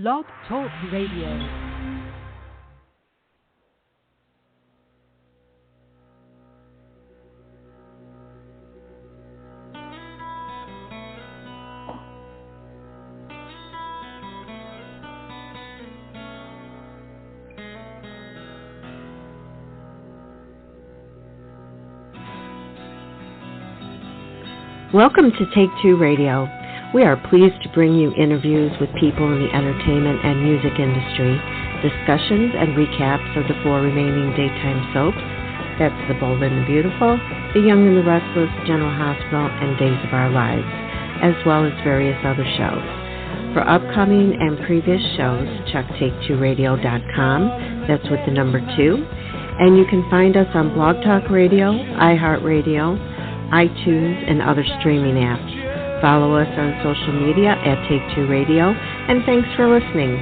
Blog Talk Radio. Welcome to Take Two Radio. We are pleased to bring you interviews with people in the entertainment and music industry, discussions and recaps of the 4 remaining daytime soaps. That's The Bold and the Beautiful, The Young and the Restless, General Hospital, and Days of Our Lives, as well as various other shows. For upcoming and previous shows, check take2radio.com. That's with the number 2. And you can find us on Blog Talk Radio, iHeartRadio, iTunes, and other streaming apps. Follow us on social media at Take2 Radio, and thanks for listening.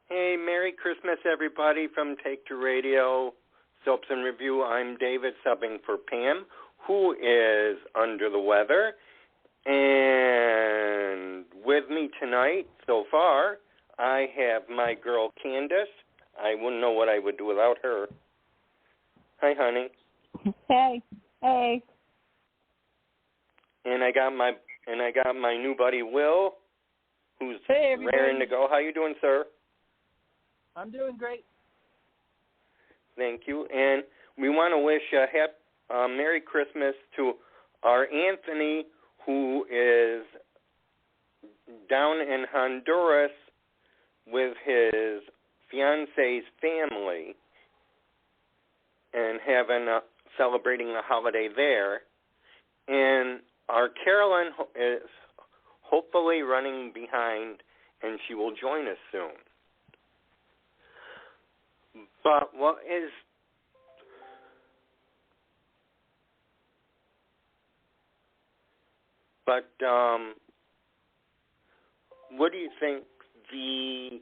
Hey, Merry Christmas, everybody, from Take2 Radio, Soaps and Review. I'm David, subbing for Pam, who is under the weather. And with me tonight, so far, I have my girl, Candice. I wouldn't know what I would do without her. Hi, honey. Hey. Hey. And I got my new buddy Will, who's raring to go. How you doing, sir? I'm doing great. Thank you. And we want to wish a Merry Christmas to our Anthony, who is down in Honduras with his fiance's family and celebrating a holiday there. And our Carolyn is hopefully running behind, and she will join us soon. But what do you think the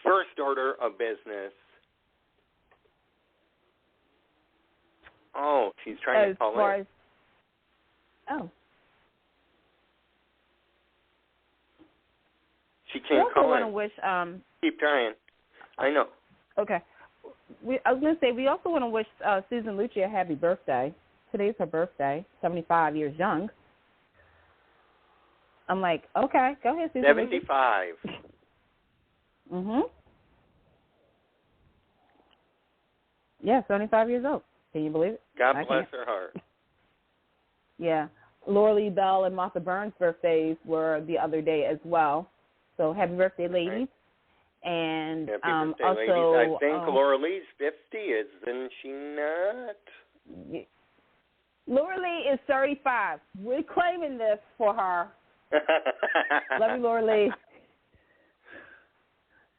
first order of business? Oh, she's trying to call in. She can't call in. Keep trying. I know. Okay. I was going to say, we also want to wish Susan Lucci a happy birthday. Today's her birthday, 75 years young. I'm like, okay, go ahead, Susan. 75. Mm-hmm. Yeah, 75 years old. Can you believe it? God bless her heart. Yeah. Laura Lee Bell and Martha Burns' birthdays were the other day as well. So happy birthday, ladies. Right. And happy birthday, also, ladies. I think Laura Lee's 50, isn't she not? Yeah. Laura Lee is 35. We're claiming this for her. Love you, Laura Lee.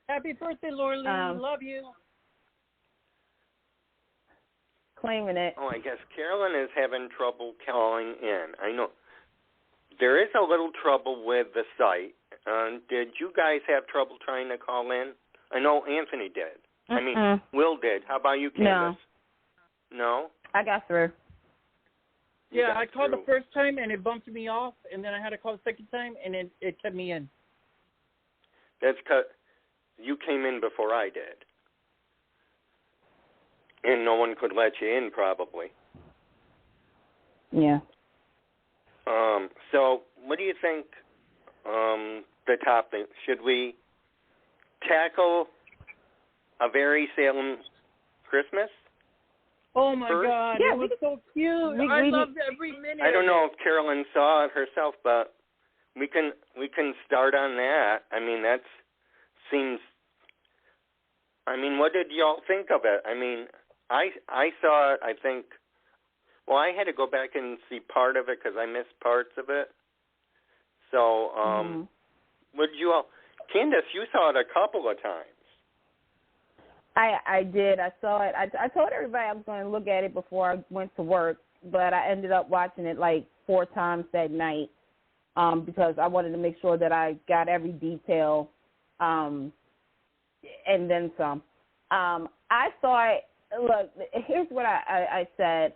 Happy birthday, Laura Lee. Love you. Claiming it. Oh, I guess Carolyn is having trouble calling in. I know. There is a little trouble with the site. Did you guys have trouble trying to call in? I know Anthony did. I mean, Will did. How about you, Candice? No? I got through. Yeah, I called the first time, and it bumped me off, and then I had to call the second time, and it kept me in. That's because you came in before I did. And no one could let you in, probably. Yeah. So, what do you think the topic? Should we tackle a very Salem Christmas? Oh, my first? God. Yeah, it was so cute. I loved every minute. I don't know if Carolyn saw it herself, but we can start on that. I mean, that seems... I mean, what did y'all think of it? I mean... I saw it, I think, well, I had to go back and see part of it because I missed parts of it. So, what did you all, Candice, you saw it a couple of times. I did. I saw it. I told everybody I was going to look at it before I went to work, but I ended up watching it like 4 times that night because I wanted to make sure that I got every detail and then some. I thought, look, here's what I said.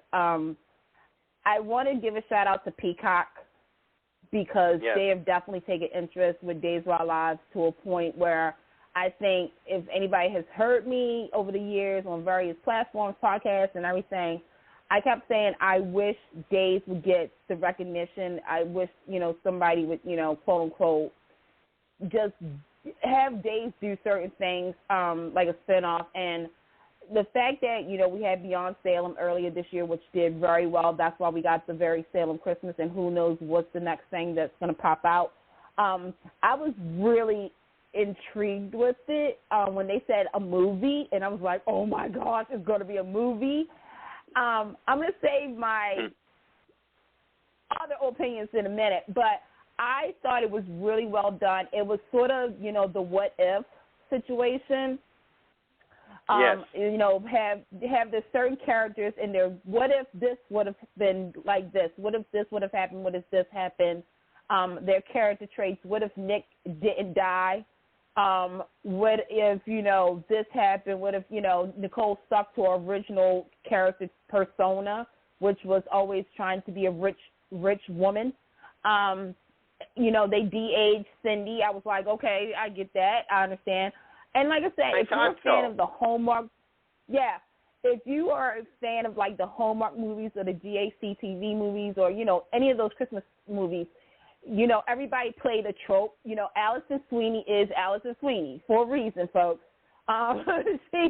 I want to give a shout out to Peacock because yes. they have definitely taken interest with Days of Our Lives to a point where I think if anybody has heard me over the years on various platforms, podcasts, and everything, I kept saying I wish Days would get the recognition. I wish, somebody would, quote unquote, just have Days do certain things, like a spinoff. And the fact that, we had Beyond Salem earlier this year, which did very well, that's why we got the very Salem Christmas, and who knows what's the next thing that's going to pop out. I was really intrigued with it when they said a movie, and I was like, oh, my gosh, it's going to be a movie. I'm going to save my other opinions in a minute, but I thought it was really well done. It was sort of, the what if situation. Yes. Have the certain characters in there. What if this would have been like this? What if this would have happened? What if this happened? Their character traits. What if Nick didn't die? What if, this happened? What if, Nicole stuck to her original character persona, which was always trying to be a rich woman? They de-aged Cindy. I was like, okay, I get that. I understand. And like I said, if you're a fan of the Hallmark, if you are a fan of like the Hallmark movies or the GACTV movies or, any of those Christmas movies, everybody played a trope. Allison Sweeney is Allison Sweeney for a reason, folks. She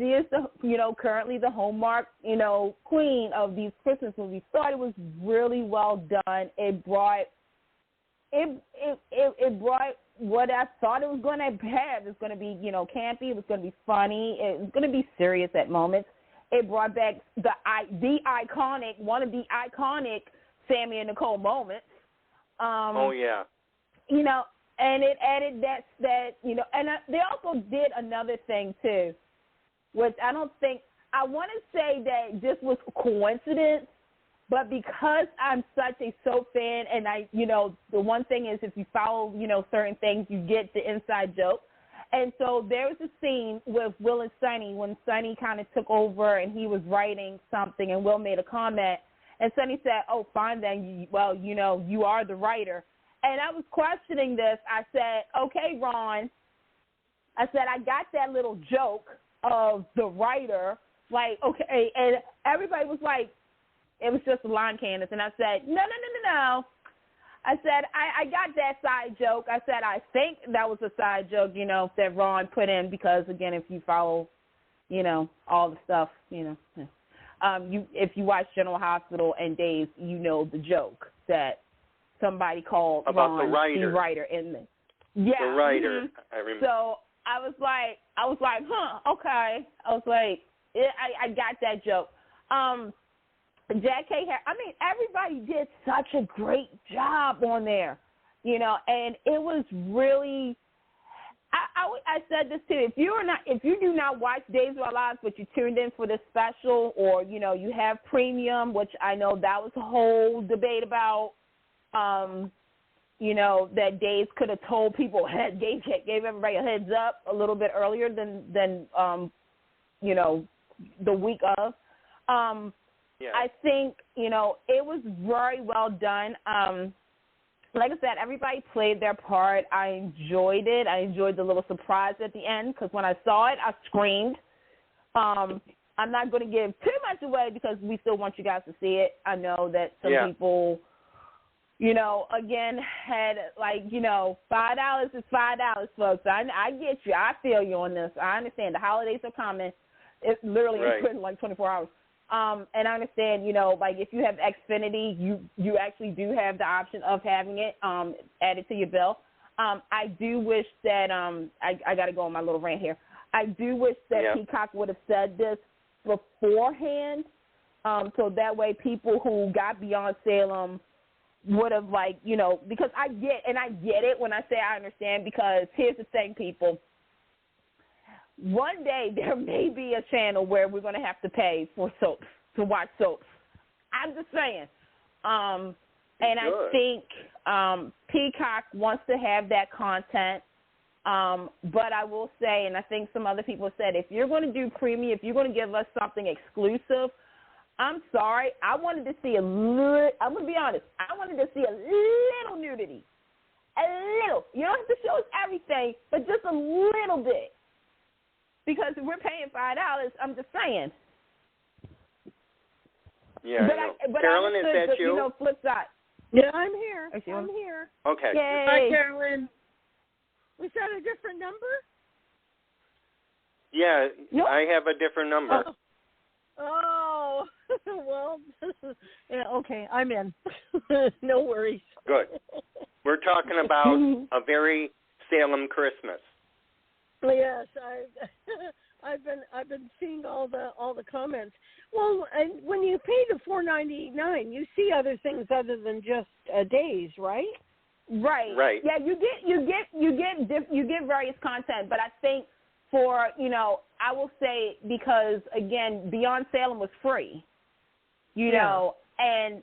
is the, currently the Hallmark, queen of these Christmas movies. Thought it was really well done. It brought what I thought it was going to have. It's going to be, campy. It was going to be funny. It was going to be serious at moments. It brought back one of the iconic Sammy and Nicole moments. Oh, yeah. And it added that and they also did another thing, too, which I want to say that this was a coincidence, but because I'm such a soap fan, and the one thing is if you follow, certain things, you get the inside joke. And so there was a scene with Will and Sonny when Sonny kind of took over and he was writing something and Will made a comment. And Sonny said, oh, fine then, well, you are the writer. And I was questioning this. I said, okay, Ron. I said, I got that little joke of the writer. Like, okay. And everybody was like, it was just a line, Candice. And I said, no. I said, I got that side joke. I said, I think that was a side joke, that Ron put in because, again, if you follow, all the stuff, if you watch General Hospital and Days, the joke that somebody called about Ron the writer. The writer in the The writer. Mm-hmm. I remember. So I was like, okay. I was like, I got that joke. Jack K. Everybody did such a great job on there, and it was really. I said this too. If you do not watch Days of Our Lives, but you tuned in for this special, or you have premium, which I know that was a whole debate about. That Days could have told people, gave everybody a heads up a little bit earlier than the week of. Yeah. I think, it was very well done. Like I said, everybody played their part. I enjoyed it. I enjoyed the little surprise at the end because when I saw it, I screamed. I'm not going to give too much away because we still want you guys to see it. I know that some people, again, had like, $5 is $5, folks. I get you. I feel you on this. I understand the holidays are coming. It's literally in like 24 hours. And I understand, like if you have Xfinity, you actually do have the option of having it added to your bill. I do wish that I got to go on my little rant here. I do wish that Peacock would have said this beforehand, so that way people who got Beyond Salem would have because I get it when I say I understand because here's the thing, people. One day there may be a channel where we're going to have to pay for soaps, to watch soaps. I'm just saying. And I think Peacock wants to have that content. But I will say, and I think some other people said, if you're going to do premium, if you're going to give us something exclusive, I'm sorry. I wanted to see a little, I'm going to be honest, I wanted to see a little nudity. A little. You don't have to show us everything, but just a little bit. Because if we're paying $5, I'm just saying. Yeah, but Carolyn, is that you? You know, flip side. Yeah, I'm here. I'm here. Okay. Yay. Hi, Carolyn. Was that a different number? Yeah, nope. I have a different number. Oh. Well, yeah, okay, I'm in. No worries. Good. We're talking about a very Salem Christmas. Yes, I've been seeing all the comments. Well, and when you pay the $4.99, you see other things other than just days, right? Right. Right. Yeah, you get various content, but I think for, I will say, because again, Beyond Salem was free. Know, and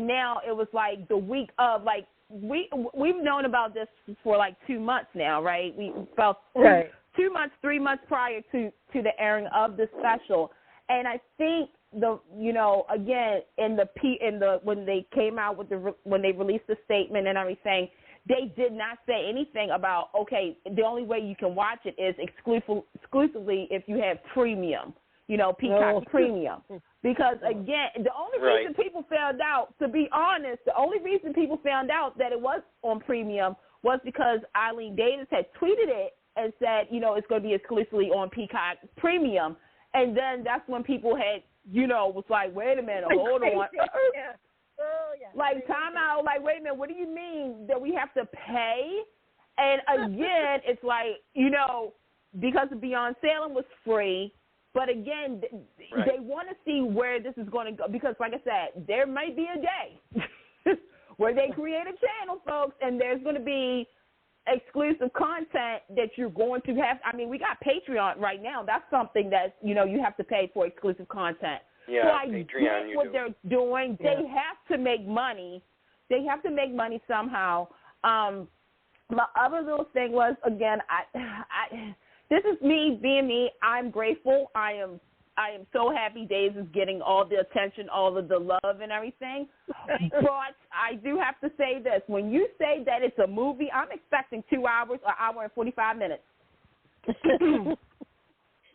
now it was like the week of, like, we've known about this for like 2 months now, right? We felt 2 months, 3 months prior to the airing of the special, and I think again when they came out with when they released the statement and everything, they did not say anything about, okay, the only way you can watch it is exclusively if you have premium, Peacock Premium. Because, again, the only reason people found out, to be honest, the only reason people found out that it was on premium was because Eileen Davis had tweeted it and said, it's going to be exclusively on Peacock Premium. And then that's when people had, was like, wait a minute, hold on. Yeah. Oh, yeah. Like, time out, like, wait a minute, what do you mean that we have to pay? And, again, it's like, because Beyond Salem was free, but again, they want to see where this is going to go because, like I said, there might be a day where they create a channel, folks, and there's going to be exclusive content that you're going to have. I mean, we got Patreon right now. That's something that, you have to pay for exclusive content. Yeah, so I Patreon, get what they're doing. Yeah. They have to make money. They have to make money somehow. My other little thing was, again, this is me being me. I'm grateful. I am so happy Days is getting all the attention, all of the love and everything. But I do have to say this. When you say that it's a movie, I'm expecting 2 hours, an hour and 45 minutes.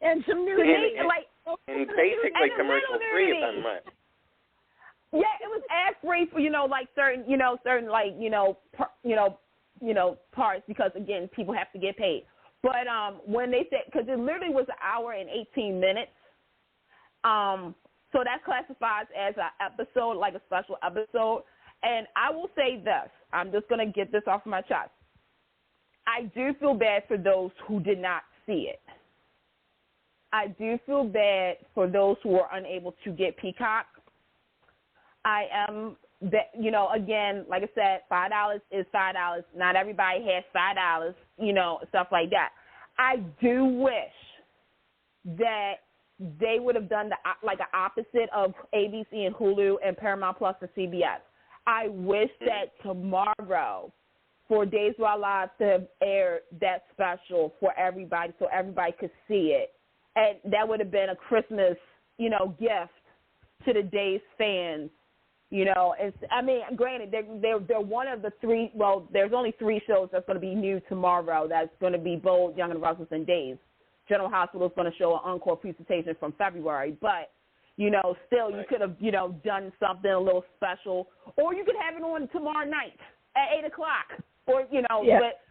And some new and basically commercial free if I'm right. Yeah, it was ad free for certain parts because again people have to get paid. But when they said, because it literally was an hour and 18 minutes, so that classifies as an episode, like a special episode. And I will say this, I'm just going to get this off my chest. I do feel bad for those who did not see it. I do feel bad for those who are unable to get Peacock. I am, again, like I said, $5 is $5. Not everybody has $5, stuff like that. I do wish that they would have done an opposite of ABC and Hulu and Paramount Plus and CBS. I wish that tomorrow, for Days of Our Lives, to have aired that special for everybody so everybody could see it. And that would have been a Christmas, gift to the Days fans. Granted, they're one of the three. Well, there's only 3 shows that's going to be new tomorrow. That's going to be Bold, Young and Restless, and Days. General Hospital is going to show an encore presentation from February, but still you could have done something a little special, or you could have it on tomorrow night at 8:00, or But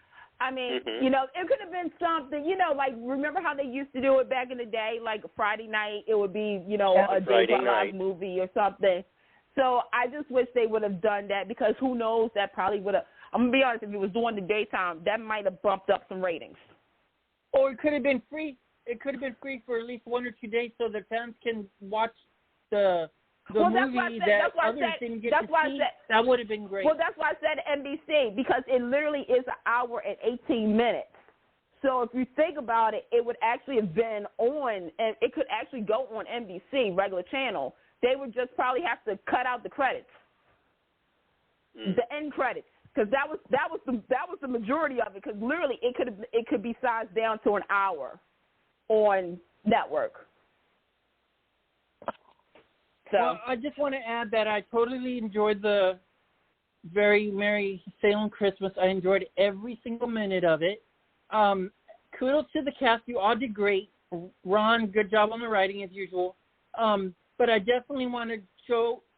I mean, it could have been something. Like remember how they used to do it back in the day, like Friday night. It would be a Days of Our Lives movie or something. So I just wish they would have done that because who knows, that probably would have, I'm going to be honest, if it was during the daytime, that might have bumped up some ratings. Or it could have been free. It could have been free for at least 1 or 2 days so the fans can watch the movie that others didn't get to see. That would have been great. Well, that's why I said NBC, because it literally is an hour and 18 minutes. So if you think about it, it would actually have been on, and it could actually go on NBC, regular channel. They would just probably have to cut out the credits, the end credits, because that was the majority of it. Because literally, it could be sized down to an hour on network. So well, I just want to add that I totally enjoyed the Very Merry Salem Christmas. I enjoyed every single minute of it. Kudos to the cast. You all did great. Ron, good job on the writing as usual. But I definitely want to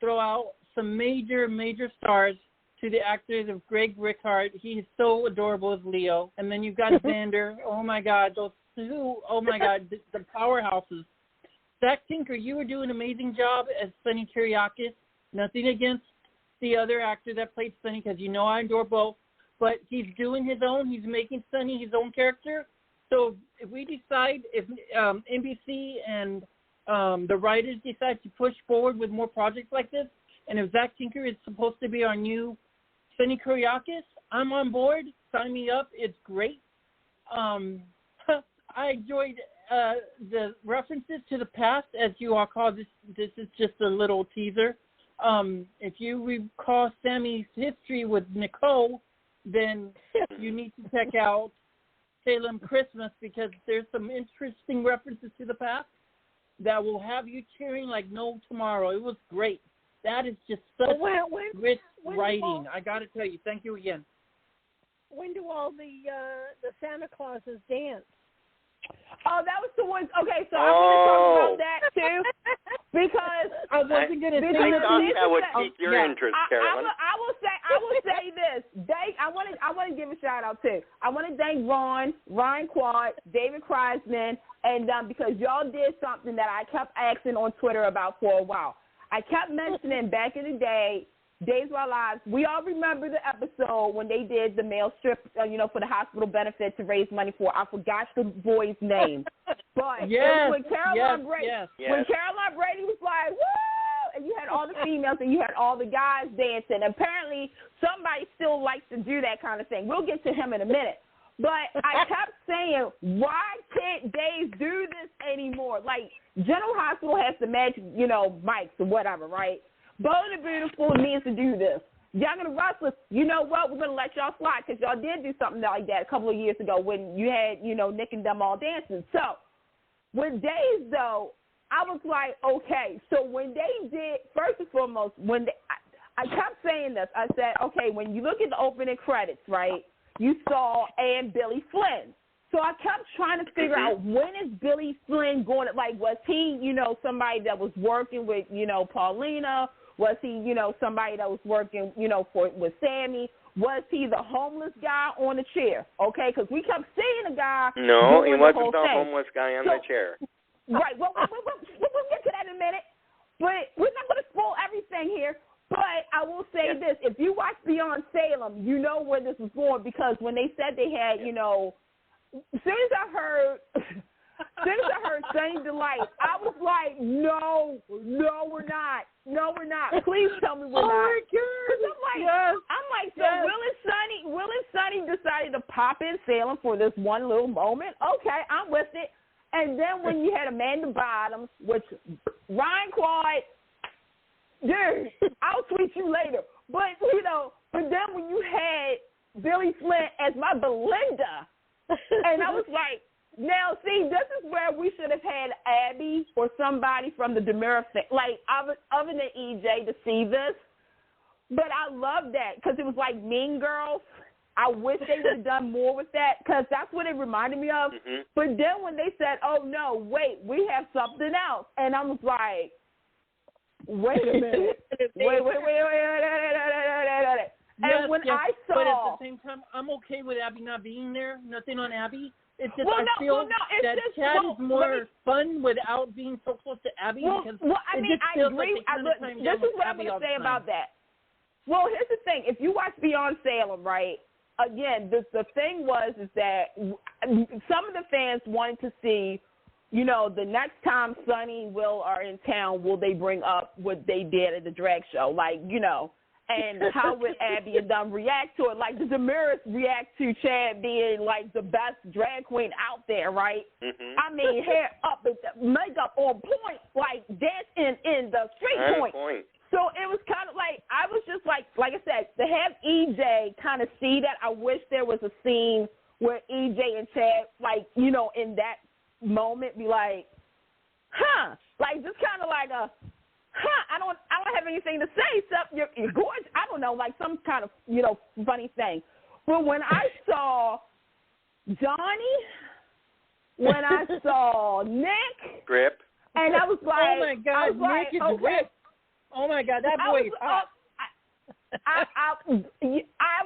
throw out some major stars to the actors of Greg Rickhart. He is so adorable as Leo. And then you've got Xander. Oh, my God. Those two, oh, my God, the powerhouses. Zach Tinker, you were doing an amazing job as Sonny Kyriakis. Nothing against the other actor that played Sonny, because you know I adore both. But he's doing his own. He's making Sonny his own character. So if we decide, if NBC and the writers decide to push forward with more projects like this, and if Zach Tinker is supposed to be our new Sonny Kyriakis, I'm on board. Sign me up. It's great. I enjoyed the references to the past, as you all call this. This is just a little teaser. If you recall Sammy's history with Nicole, then you need to check out Salem Christmas, because there's some interesting references to the past that will have you cheering like no tomorrow. It was great. That is just such rich writing. I got to tell you. Thank you again. When do all the Santa Clauses dance? Oh, that was the one. Okay, so I want to talk about that too, because I wasn't going to say I thought that would pique your interest, Carolyn. I will say this. I want to give a shout out too. I want to thank Ryan Quad, David Kreisman, and because y'all did something that I kept asking on Twitter about for a while. I kept mentioning back in the day, Days of Our Lives. We all remember the episode when they did the mail strip, for the hospital benefit to raise money for. I forgot the boy's name, but when Caroline Brady was like, "Woo!" and you had all the females and you had all the guys dancing. Apparently, somebody still likes to do that kind of thing. We'll get to him in a minute. But I kept saying, why can't Days do this anymore? Like, General Hospital has the magic, mics or whatever, right? Bold and Beautiful needs to do this. Young and the Restless, you know what? We're going to let y'all slide, because y'all did do something like that a couple of years ago when you had, Nick and them all dancing. So with Days, though, I was like, okay. So when they did, first and foremost, I kept saying this. I said, okay, when you look at the opening credits, right, you saw and Billy Flynn. So I kept trying to figure out, when is Billy Flynn going to, like, was he, somebody that was working with, Paulina? Was he, somebody that was working, with Sammy? Was he the homeless guy on the chair? Okay, because we kept seeing a guy. No, he wasn't the homeless guy on the chair. Right. Well, we'll get to that in a minute. But we're not going to spoil everything here. But I will say this. If you watch Beyond Salem, you know where this was going, because when they said they had, as soon as I heard Sunny Delight, I was like, no, we're not. No, we're not. Please tell me we're not. I'm like, so Will and Sunny decided to pop in Salem for this one little moment? Okay, I'm with it. And then when you had Amanda Bottoms, which Ryan Quad, dude, I'll tweet you later. But, but then when you had Billy Flynn as my Belinda, and I was like, now, see, this is where we should have had Abby or somebody from the Demira thing, like, other than EJ, to see this. But I love that, because it was like Mean Girls. I wish they would have done more with that, because that's what it reminded me of. Mm-hmm. But then when they said, oh, no, wait, we have something else. And I was like, wait a minute. wait. And when I saw... But at the same time, I'm okay with Abby not being there. Nothing on Abby. It's just I feel that Chad is more fun without being so close to Abby. Because I agree. This is what I'm going to say about that. Well, here's the thing. If you watch Beyond Salem, right, again, the thing is that some of the fans wanted to see, the next time Sonny and Will are in town, will they bring up what they did at the drag show? Like, and how would Abby and them react to it? Like, the Demiras react to Chad being, like, the best drag queen out there, right? Mm-hmm. I mean, hair up, makeup on point, like, dancing in the street point. So it was kind of like, I was just like I said, to have EJ kind of see that, I wish there was a scene where EJ and Chad, like, in that moment be like, huh, like, just kind of like a, I don't have anything to say except you're gorgeous. I don't know, like some kind of, funny thing. But when I saw Johnny, when I saw Nick, Grip, and I was like, oh my God, Nick is Grip. Oh my God, that boy is hot. I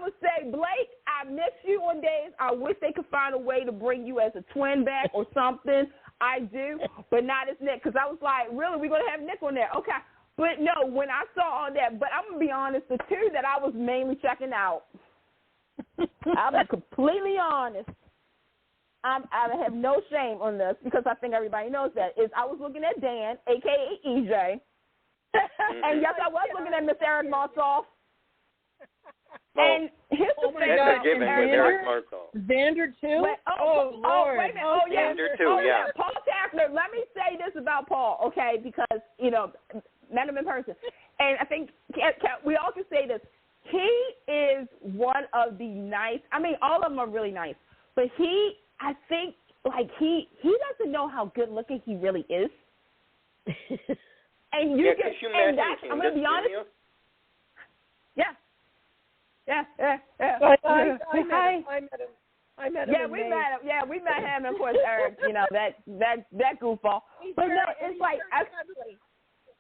would say, Blake, I miss you on days. I wish they could find a way to bring you as a twin back or something. I do, but not as Nick, because I was like, really, we're going to have Nick on there? Okay. But no, when I saw all that, but I'm going to be honest, the two that I was mainly checking out, I'll be completely honest. I have no shame on this because I think everybody knows that. I was looking at Dan, a.k.a. EJ, and yes, I was looking at Miss Eric Marsoff. And here's the thing about Xander too? Lord. Wait a minute. Oh, yeah. Xander too, yeah. Paul Tackler, let me say this about Paul, okay, because, met him in person. And I think we all can say this. He is one of the nice, all of them are really nice, but I think, he doesn't know how good looking he really is. And you get, and that's, I'm going to be honest. Yeah. Yeah. I met him. Yeah, we met him. Yeah, we met him, and of course Eric. That goofball. But no, it's like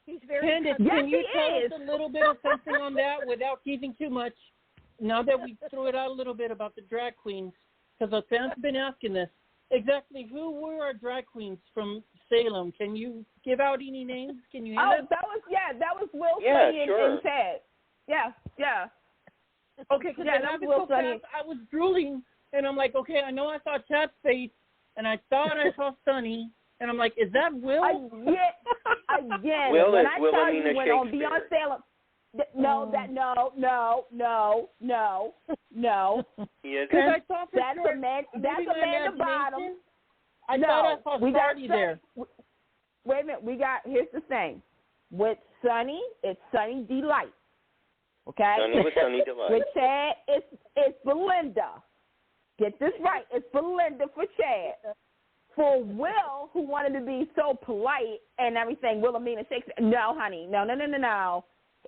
he's very. Candice, can you tell us a little bit of something on that without teasing too much? Now that we threw it out a little bit about the drag queens, because the fans have been asking this. Exactly, who were our drag queens from Salem? Can you give out any names? Can you? That was Will, Sunny, and Ted. Yeah. Okay, because I was drooling, and I'm like, okay, I know I saw Chad's face, and I thought I saw Sunny, and I'm like, is that Will? Again, Will when is I Wilhelmina went Shakespeare. on Beyond Salem, no. Because I thought that's Amanda Bottoms. I thought I saw Sardi there. Wait a minute, here's the thing. With Sunny, it's Sunny Delight. Okay? Sunny with Sunny Delight. With Chad, it's Belinda. Get this right. It's Belinda for Chad. For Will, who wanted to be so polite and everything, Wilhelmina Shakespeare. No, honey. No.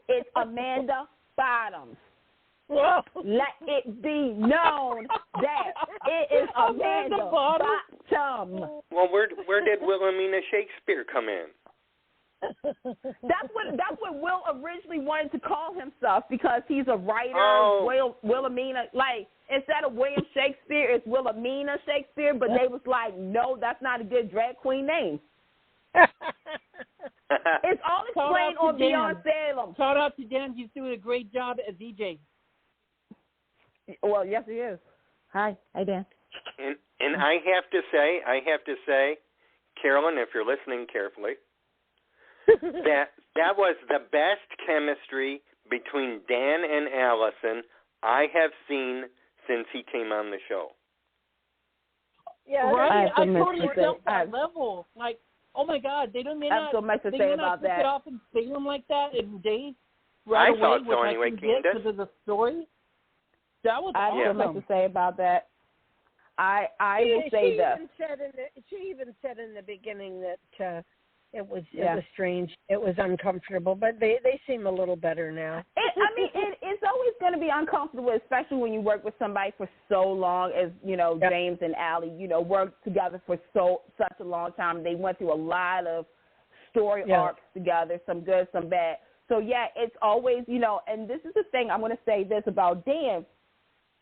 It's Amanda Bottoms. Let it be known that it is Amanda Bottoms. Well, where did Wilhelmina Shakespeare come in? That's what Will originally wanted to call himself because he's a writer. Wilhelmina, like instead of William Shakespeare, it's Wilhelmina Shakespeare. But they was like, no, that's not a good drag queen name. It's all explained on Beyond Salem. Shout out to Dan. He's doing a great job as DJ. Well, yes, he is. Hi, Dan. And I have to say, Carolyn, if you're listening carefully, that was the best chemistry between Dan and Allison I have seen since he came on the show. Yeah, right. I totally felt that level. Like, oh my God, they don't so much to say about that. It off and Salem like that in days. Right away, thought so anyway, Candice. Because of the story. That was awesome. I have so much to say about that. I will say this. She even said in the beginning that it was strange. It was uncomfortable, but they seem a little better now. It's always going to be uncomfortable, especially when you work with somebody for so long as, James and Allie, worked together for such a long time. They went through a lot of story arcs together, some good, some bad. So, it's always, and this is the thing, I'm going to say this about Dan,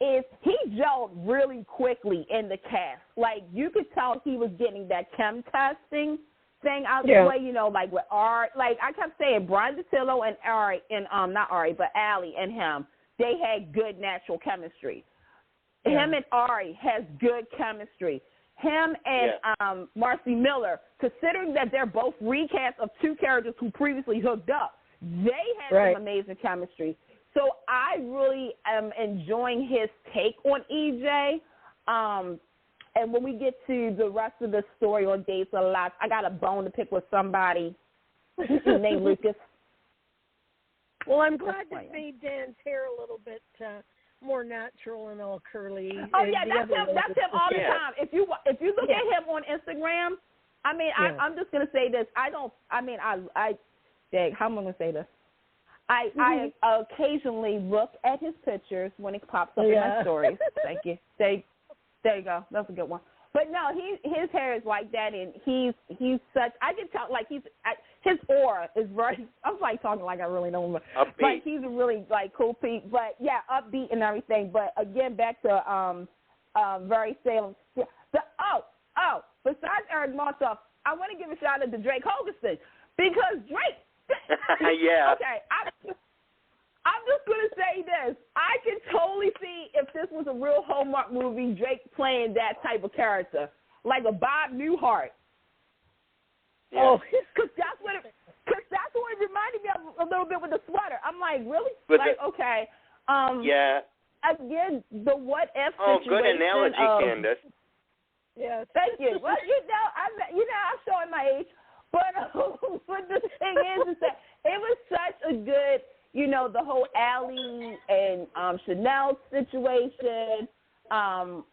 is he gelled really quickly in the cast. Like, you could tell he was getting that chem testing thing out the way, like with Ari. Like, I kept saying Brian Datillo and Ari, and not Ari, but Allie and him, they had good natural chemistry. Yeah. Him and Ari has good chemistry. Him and Marcy Miller, considering that they're both recasts of two characters who previously hooked up, they had some amazing chemistry. So I really am enjoying his take on EJ. And when we get to the rest of the story on Dates a Lot, I got a bone to pick with somebody named Lucas. Well, I'm glad it made Dan's hair a little bit more natural and all curly. Oh yeah, that's him all the time. If you look at him on Instagram, I'm just gonna say this. how am I going to say this? I occasionally look at his pictures when it pops up in my stories. Thank you. There you go. That's a good one. But no, his hair is like that, and he's such. I can tell, like his aura is very. I'm like talking like I really know him, but he's a really like cool Pete. But yeah, upbeat and everything. But again, back to very Salem. Besides Eric Montoff, I want to give a shout out to Drake Hogerson because Drake. Yeah. Okay, I'm just going to say this. I can totally see if this was a real Hallmark movie, Drake playing that type of character, like a Bob Newhart. Yeah. Oh, because that's what it reminded me of a little bit with the sweater. I'm like, really? Okay. Yeah. Again, the what if situation. Oh, good analogy, Candice. Yeah, thank you. Well, I'm showing my age. But the thing is that it was such a good, the whole Allie and Chanel situation. Oh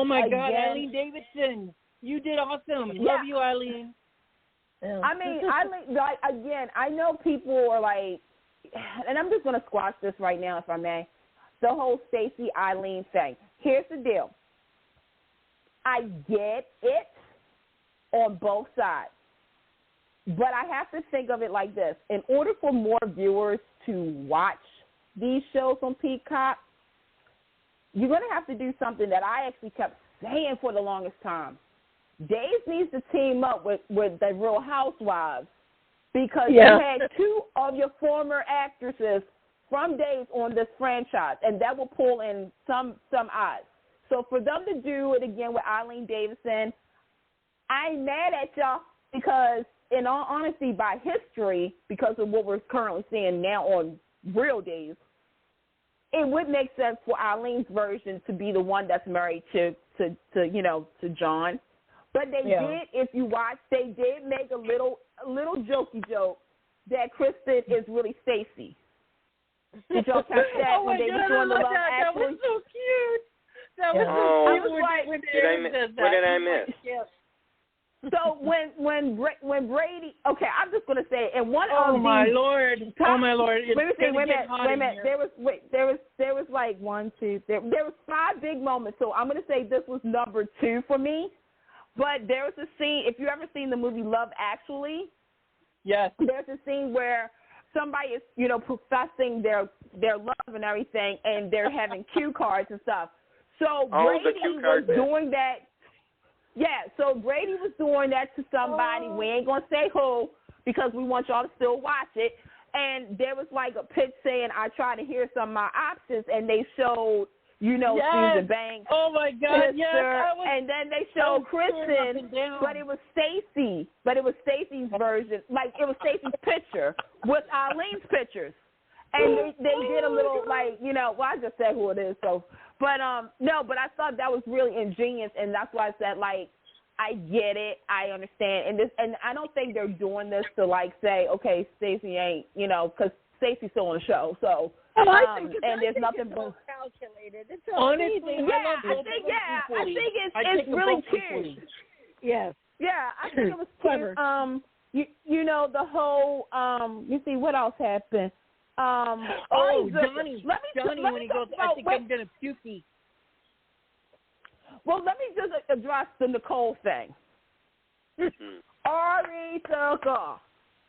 my God, Eileen Davidson, you did awesome. Yeah. Love you, Eileen. Yeah. I mean, I know people are like, and I'm just going to squash this right now, if I may. The whole Stacey Eileen thing. Here's the deal. I get it on both sides. But I have to think of it like this. In order for more viewers to watch these shows on Peacock, you're going to have to do something that I actually kept saying for the longest time. Days needs to team up with the Real Housewives because you had two of your former actresses from Days on this franchise, and that will pull in some eyes. So for them to do it again with Eileen Davidson, I ain't mad at y'all because, in all honesty, by history, because of what we're currently seeing now on Real Days, it would make sense for Eileen's version to be the one that's married to John. But they did, if you watch, they did make a little jokey joke that Kristen is really Stacey. Did y'all catch that when they were doing the Love Actually? That was so cute. That was so cute. What did I miss? So when Brady, okay, I'm just gonna say, and one oh of my these, Lord, wait a minute. There was like 1, 2, there was 5 big moments. So I'm gonna say this was number 2 for me. But there was a scene. If you ever seen the movie Love Actually, yes, there's a scene where somebody is professing their love and everything, and they're having cue cards and stuff. So Brady was doing that. Yeah, so Brady was doing that to somebody. We ain't going to say who because we want y'all to still watch it. And there was like a pitch saying, I try to hear some of my options, and they showed, Susan Banks. Oh, my God, yes. And then they showed Kristen, but it was Stacey. But it was Stacey's version. Like, it was Stacey's picture with Eileen's pictures. And they did a little, I just said who it is, so. But, no, but I thought that was really ingenious, and that's why I said, I get it, I understand. And I don't think they're doing this to, say, okay, Stacey ain't, because Stacey's still on the show, so. I think there's nothing but calculated. It's honestly, I think it's really cute. Yes. Yeah, I think it was clever. The whole, you see, what else happened? Johnny, when he goes, I think I'm going to puke. Well, let me just address the Nicole thing. Ari Tucker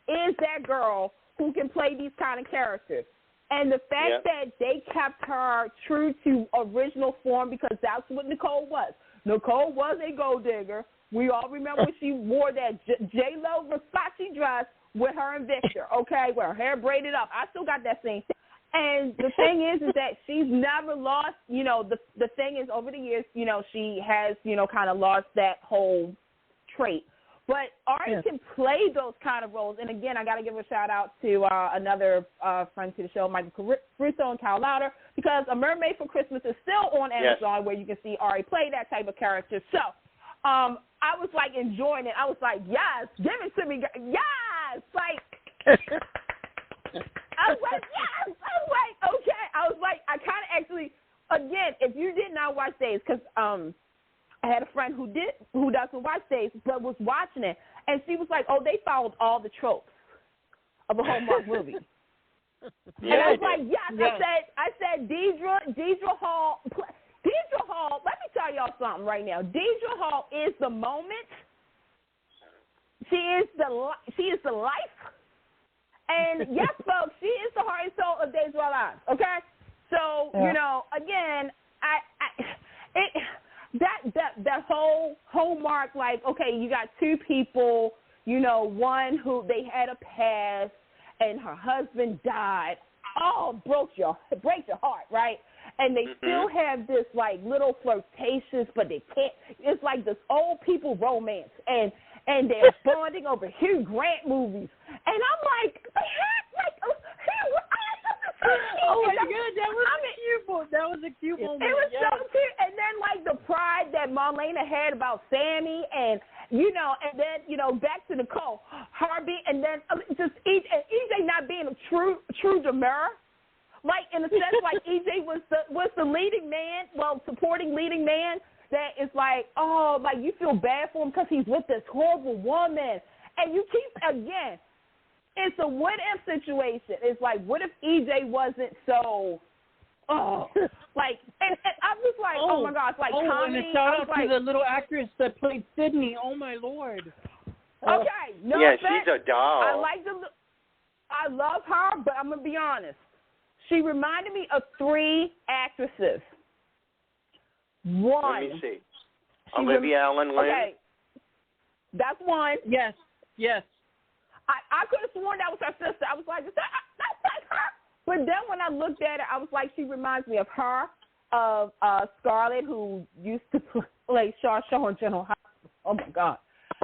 is that girl who can play these kind of characters. And the fact that they kept her true to original form, because that's what Nicole was. Nicole was a gold digger. We all remember when she wore that J-Lo Versace dress with her and Victor, okay, with her hair braided up. I still got that scene. And the thing is that she's never lost, the thing is over the years, she has, kind of lost that whole trait. But Ari can play those kind of roles. And, again, I got to give a shout-out to another friend to the show, Michael Caruso and Kyle Louder, because A Mermaid for Christmas is still on Amazon where you can see Ari play that type of character. So I was, enjoying it. I was like, yes, give it to me. Yes. I was like, yes. I was like, okay. I kind of actually, again, if you did not watch Days, because I had a friend who doesn't watch Days, but was watching it, and she was like, oh, they followed all the tropes. of a Hallmark movie. Yeah, and I was like, yes. I said, Deidre Hall. Deidre Hall. Let me tell y'all something right now. Deidre Hall is the moment. She is the life. And yes, folks, she is the heart and soul of Days of Our Lives. Okay, so again, that whole Hallmark, like, okay, you got two people, one who they had a past and her husband died. Oh, breaks your heart, right? And they still have this like little flirtations, but they can't. It's like this old people romance, and they're bonding over Hugh Grant movies. And I'm like, oh my God, that was cute. That was a cute moment. It was so cute. And then like the pride that Marlena had about Sammy, and and then back to Nicole, Harvey, and then just EJ not being a true demurrer. Like in a sense, like EJ was the leading man, supporting leading man. That is like, oh, like you feel bad for him because he's with this horrible woman, and you keep again. It's a what if situation. It's like, what if EJ wasn't so, like, and I was like, oh my gosh, like comedy. And a shout out to the little actress that played Sydney. Oh my Lord. Okay, no yeah, offense. She's a doll. I love her, but I'm gonna be honest. She reminded me of three actresses. One. Let me see. Olivia Allen Lynn. Okay, that's one. Yes. I could have sworn that was her sister. I was like, that's like her. But then when I looked at her, I was like, she reminds me of her, of Scarlett, who used to play Shaw on General Hospital. Oh, my God.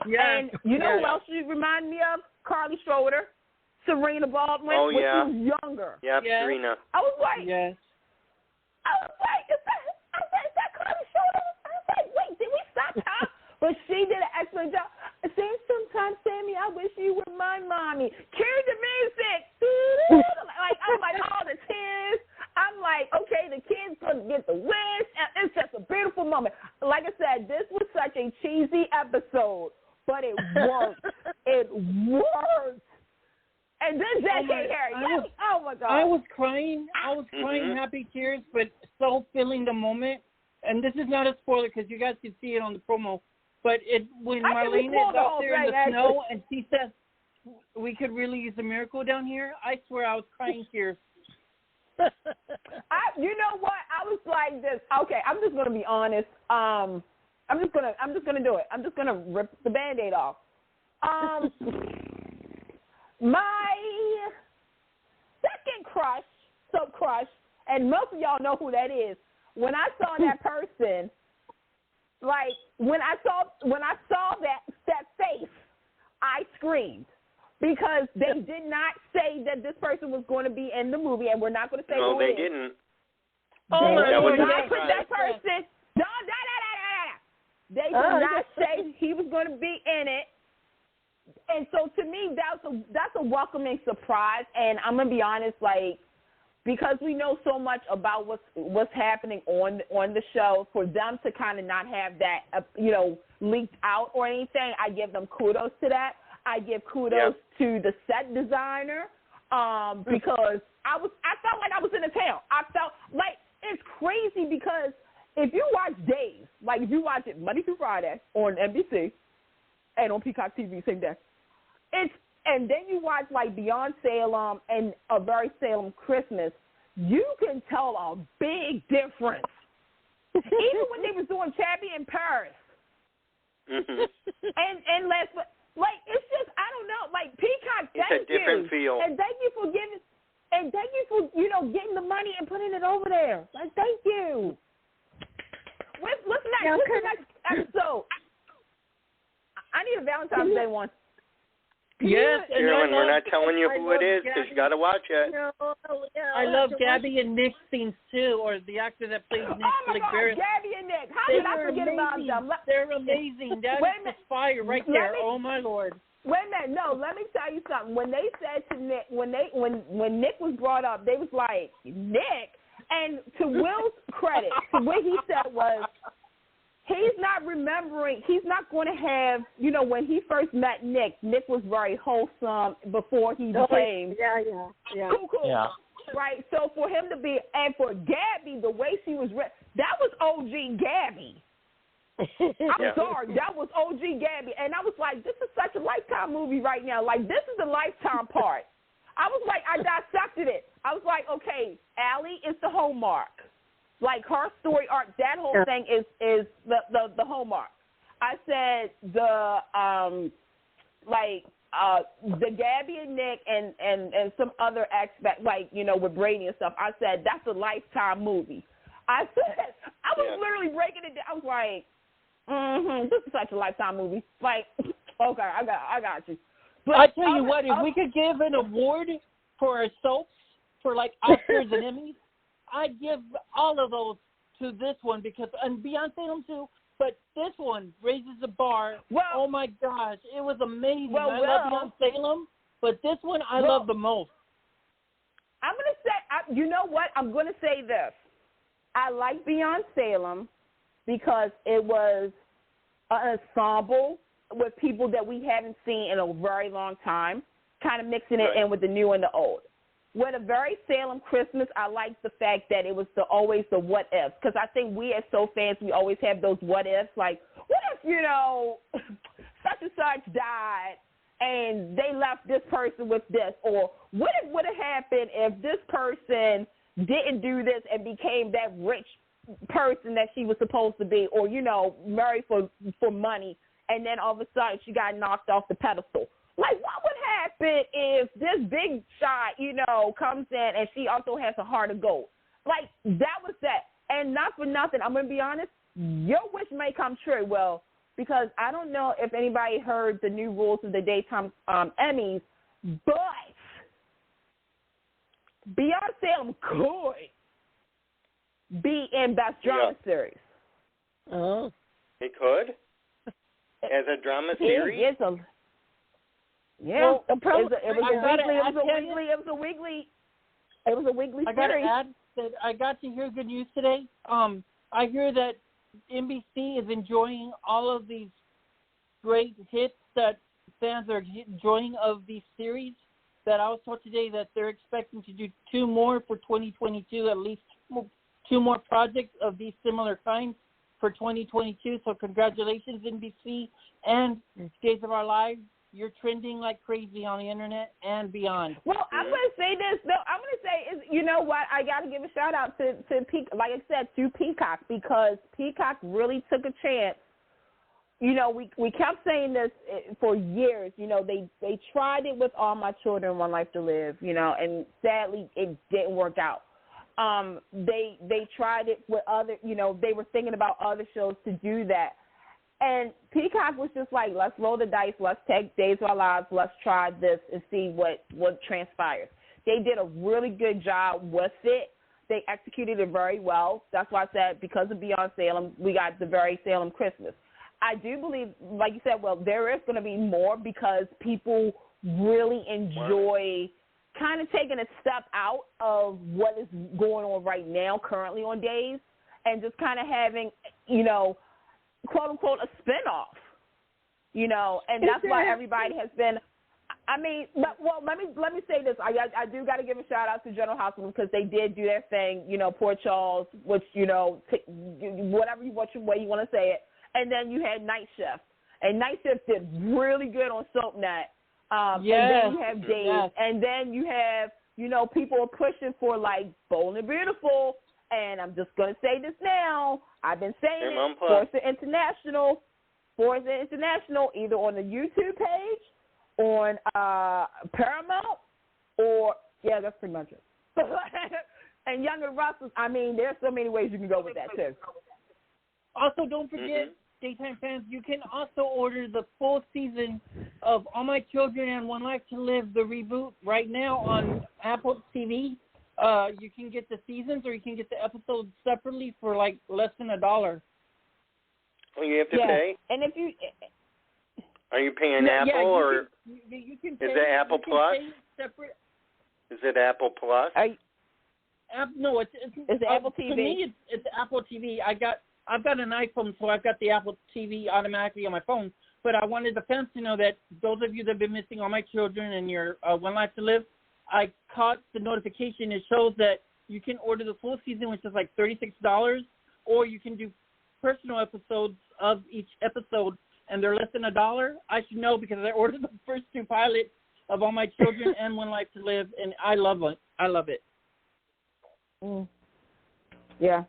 Yes. And you know who else she reminded me of? Carly Schroeder, Serena Baldwin, when she was younger. Yep, Serena. I was like, yes. Is that Carly Schroeder? I was like, wait, did we stop her? But she did an excellent job. Sometimes, Sammy, I wish you were my mommy. Cue the music. I'm like, all the tears. I'm like, okay, the kid's going to get the wish. It's just a beautiful moment. Like I said, this was such a cheesy episode, but it worked. It worked. And then Jackie Harry. Oh, my God. I was crying. Happy tears, but so feeling the moment. And this is not a spoiler because you guys can see it on the promo. But when Marlena is out there in the snow and she says, we could really use a miracle down here, I swear I was crying tears. You know what? I was like this. Okay, I'm just going to be honest. I'm just going to do it. I'm just going to rip the Band-Aid off. My second crush, and most of y'all know who that is. When I saw that person, like when I saw that face, I screamed because they did not say that this person was going to be in the movie, and we're not going to say who it is. No, they didn't. They did not put that person. They did not say he was going to be in it. And so to me, that's a welcoming surprise. And I'm gonna be honest, like, because we know so much about what's happening on the show, for them to kind of not have that leaked out or anything, I give them kudos to that. I give kudos to the set designer because I felt like I was in a town. I felt like it's crazy because if you watch Days, like if you watch it Monday through Friday on NBC and on Peacock TV same day, and then you watch like Beyond Salem and A Very Salem Christmas, you can tell a big difference. Even when they was doing Chappie in Paris. and last, like, it's just, I don't know, like, Peacock, thank you. It's a different feel. And thank you for giving, and thank you for, getting the money and putting it over there. Like, thank you. What's next? What's the next episode? I need a Valentine's Day one. Yes, Carolyn, we're not telling you who it is because you got to watch it. No, I love Gabby and Nick's scenes too, or the actor that plays Nick. Oh my God, Gabby and Nick! How did I forget about them? They're amazing. That is the fire right there. Oh my Lord! Wait a minute, no. Let me tell you something. When they said to Nick, when Nick was brought up, they was like, Nick. And to Will's credit, what he said was, he's not remembering. He's not going to have, when he first met Nick was very wholesome before he became cool. Yeah. Right? So for him to be, and for Gabby, the way she was, that was OG Gabby. I'm sorry, that was OG Gabby. And I was like, this is such a Lifetime movie right now. Like, this is the Lifetime part. I was like, I dissected it. I was like, okay, Allie is the hallmark. Like, her story arc, that whole thing is the hallmark. I said the Gabby and Nick and some other aspect, like, with Brady and stuff, I said, that's a Lifetime movie. I said, I was literally breaking it down. I was like, this is such a Lifetime movie. Like, okay, I got you. But I tell you what, if we could give an award for our soaps, for like Oscars and Emmys, I'd give all of those to this one and Beyond Salem too, but this one raises the bar. Well, oh my gosh, it was amazing. Well, I love Beyond Salem, but this one I love the most. I'm going to say, you know what? I'm going to say this. I like Beyond Salem because it was an ensemble with people that we haven't seen in a very long time, kind of mixing it in with the new and the old. With A Very Salem Christmas, I like the fact that it was always the what ifs, because I think we as soap fans, we always have those what ifs, like, what if, such and such died and they left this person with this, or what if would have happened if this person didn't do this and became that rich person that she was supposed to be, or, married for money, and then all of a sudden she got knocked off the pedestal. Like, what would happen if this big shot, comes in and she also has a heart of gold? Like, that was that. And not for nothing, I'm going to be honest, your wish may come true. Well, because I don't know if anybody heard the new rules of the daytime Emmys, but Beyond Salem could be in Best Drama Series. Oh. It could? As a drama series? It was a weekly I got to series. add that I got to hear good news today. I hear that NBC is enjoying all of these great hits that fans are enjoying of these series. That I was told today that they're expecting to do 2 more for 2022, at least 2 more projects of these similar kinds for 2022. So congratulations, NBC and Days of Our Lives. You're trending like crazy on the internet and beyond. Well, I'm going to say this. No, I'm going to say, you know what? I got to give a shout out to like I said, to Peacock, because Peacock really took a chance. We kept saying this for years. They tried it with All My Children, One Life to Live, and sadly it didn't work out. They tried it with other, they were thinking about other shows to do that. And Peacock was just like, let's roll the dice, let's take Days of Our Lives, let's try this and see what transpires. They did a really good job with it. They executed it very well. That's why I said, because of Beyond Salem, we got The Very Salem Christmas. I do believe, like you said, well, there is going to be more because people really enjoy kind of taking a step out of what is going on right now currently on Days and just kind of having, quote unquote, a spinoff, and that's why everybody has been. I mean, let me say this. I do got to give a shout out to General Hospital because they did do their thing. Port Charles, which whatever way you want to say it, and then you had Night Shift, and Night Shift did really good on SoapNet. And then you have Days, and then you have people are pushing for like Bold and Beautiful. And I'm just going to say this now. I've been saying it. Forza International, either on the YouTube page, on Paramount, or, that's pretty much it. And Young and Restless, I mean, there's so many ways you can go with that, too. Also, don't forget, daytime fans, you can also order the full season of All My Children and One Life to Live, the reboot, right now on Apple TV. You can get the seasons or you can get the episodes separately for like less than $1. Well, you have to pay. And if you are you paying Apple or you can pay, is it Apple Plus? Separate. Is it Apple Plus? No, it's Apple TV. For me, it's Apple TV. I've got an iPhone, so I've got the Apple TV automatically on my phone. But I wanted the fans to know that those of you that have been missing All My Children and your One Life to Live, I caught the notification. It shows that you can order the full season, which is like $36, or you can do personal episodes of each episode, and they're less than $1. I should know because I ordered the first 2 pilots of All My Children and One Life to Live, and I love it. I love it. Yeah.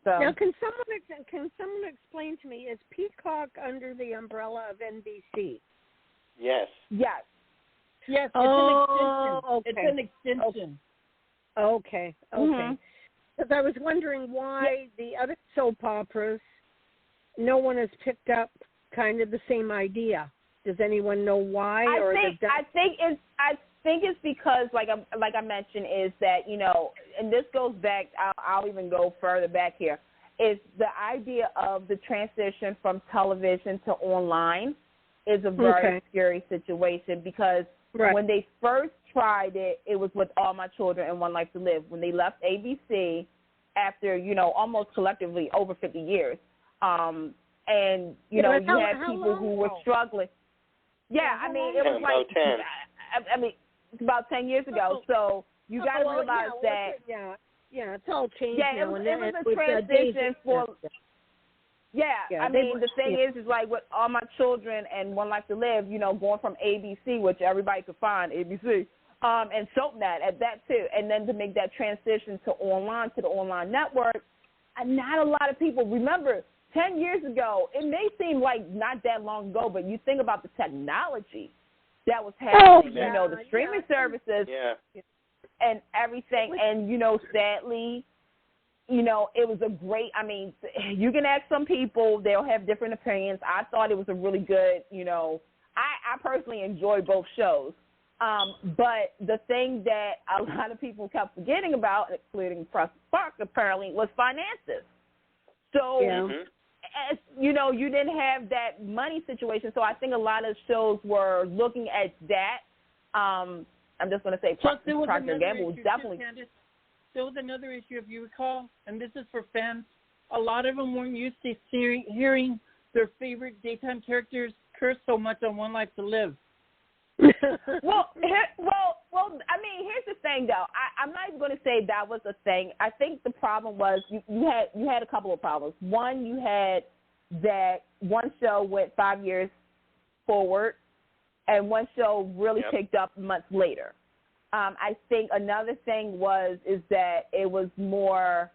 So now, can someone explain to me, is Peacock under the umbrella of NBC? Yes. yes. Yes, it's Oh, an extension. okay. It's an extension. Okay. Mm-hmm. Because I was wondering why the other soap operas, no one has picked up kind of the same idea. Does anyone know why? I think it's because, like I mentioned, is that, you know, and this goes back. I'll even go further back here. Is the idea of the transition from television to online is a very scary situation because when they first tried it, it was with All My Children and One Life to Live. When they left ABC after, you know, almost collectively over 50 years, and you know, you had people who were struggling. Yeah, I mean, it was like about 10. I mean, it's about 10 years ago. So you got to realize that. Yeah, it's all changed now. It was a transition for. I mean, the thing is like with All My Children and One Life to Live, you know, going from ABC, which everybody could find, ABC, and SoapNet at that too, and then to make that transition to the online network, and not a lot of people remember 10 years ago. It may seem like not that long ago, but you think about the technology that was happening, you know, the streaming services and everything, and, you know, sadly, you know, it was a great, I mean, you can ask some people, they'll have different opinions. I thought it was a really good, you know, I personally enjoyed both shows. But the thing that a lot of people kept forgetting about, including Press Park apparently, was finances. So, as, you know, you didn't have that money situation. So I think a lot of shows were looking at that. I'm just going to say Procter & Gamble was definitely. There was another issue, if you recall, and this is for fans. A lot of them weren't used to hearing their favorite daytime characters curse so much on One Life to Live. Well, I mean, here's the thing, though. I'm not even going to say that was a thing. I think the problem was you had a couple of problems. One, you had that one show went 5 years forward, and one show really picked up months later. I think another thing is that it was more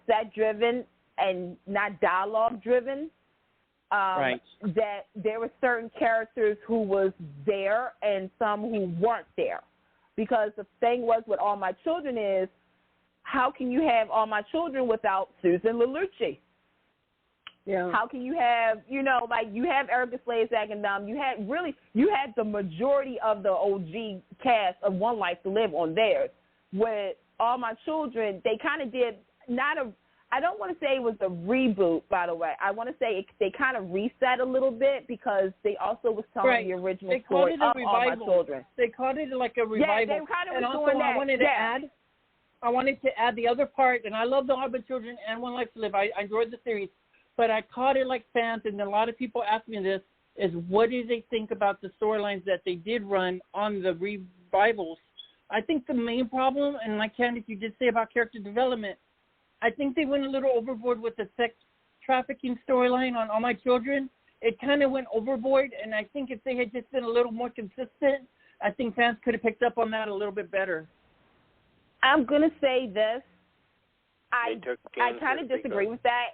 set-driven and not dialogue-driven. That there were certain characters who was there and some who weren't there. Because the thing was with All My Children is, how can you have All My Children without Susan LaLucci? Yeah. How can you have, you know, like you have Erica Slade and you had the majority of the OG cast of One Life to Live on theirs. With All My Children, they kind of did I don't want to say it was a reboot, by the way. I want to say they kind of reset a little bit because they also was telling the original story of All My Children. They called it like a revival. Yeah, they kind of and was also doing that. I wanted to add the other part, and I love the All My Children and One Life to Live. I enjoyed the series. But I caught it like fans, and a lot of people ask me this, is what do they think about the storylines that they did run on the revivals? I think the main problem, and like Candice, you did say about character development, I think they went a little overboard with the sex trafficking storyline on All My Children. It kind of went overboard, and I think if they had just been a little more consistent, I think fans could have picked up on that a little bit better. I'm going to say this. I kind of disagree with that.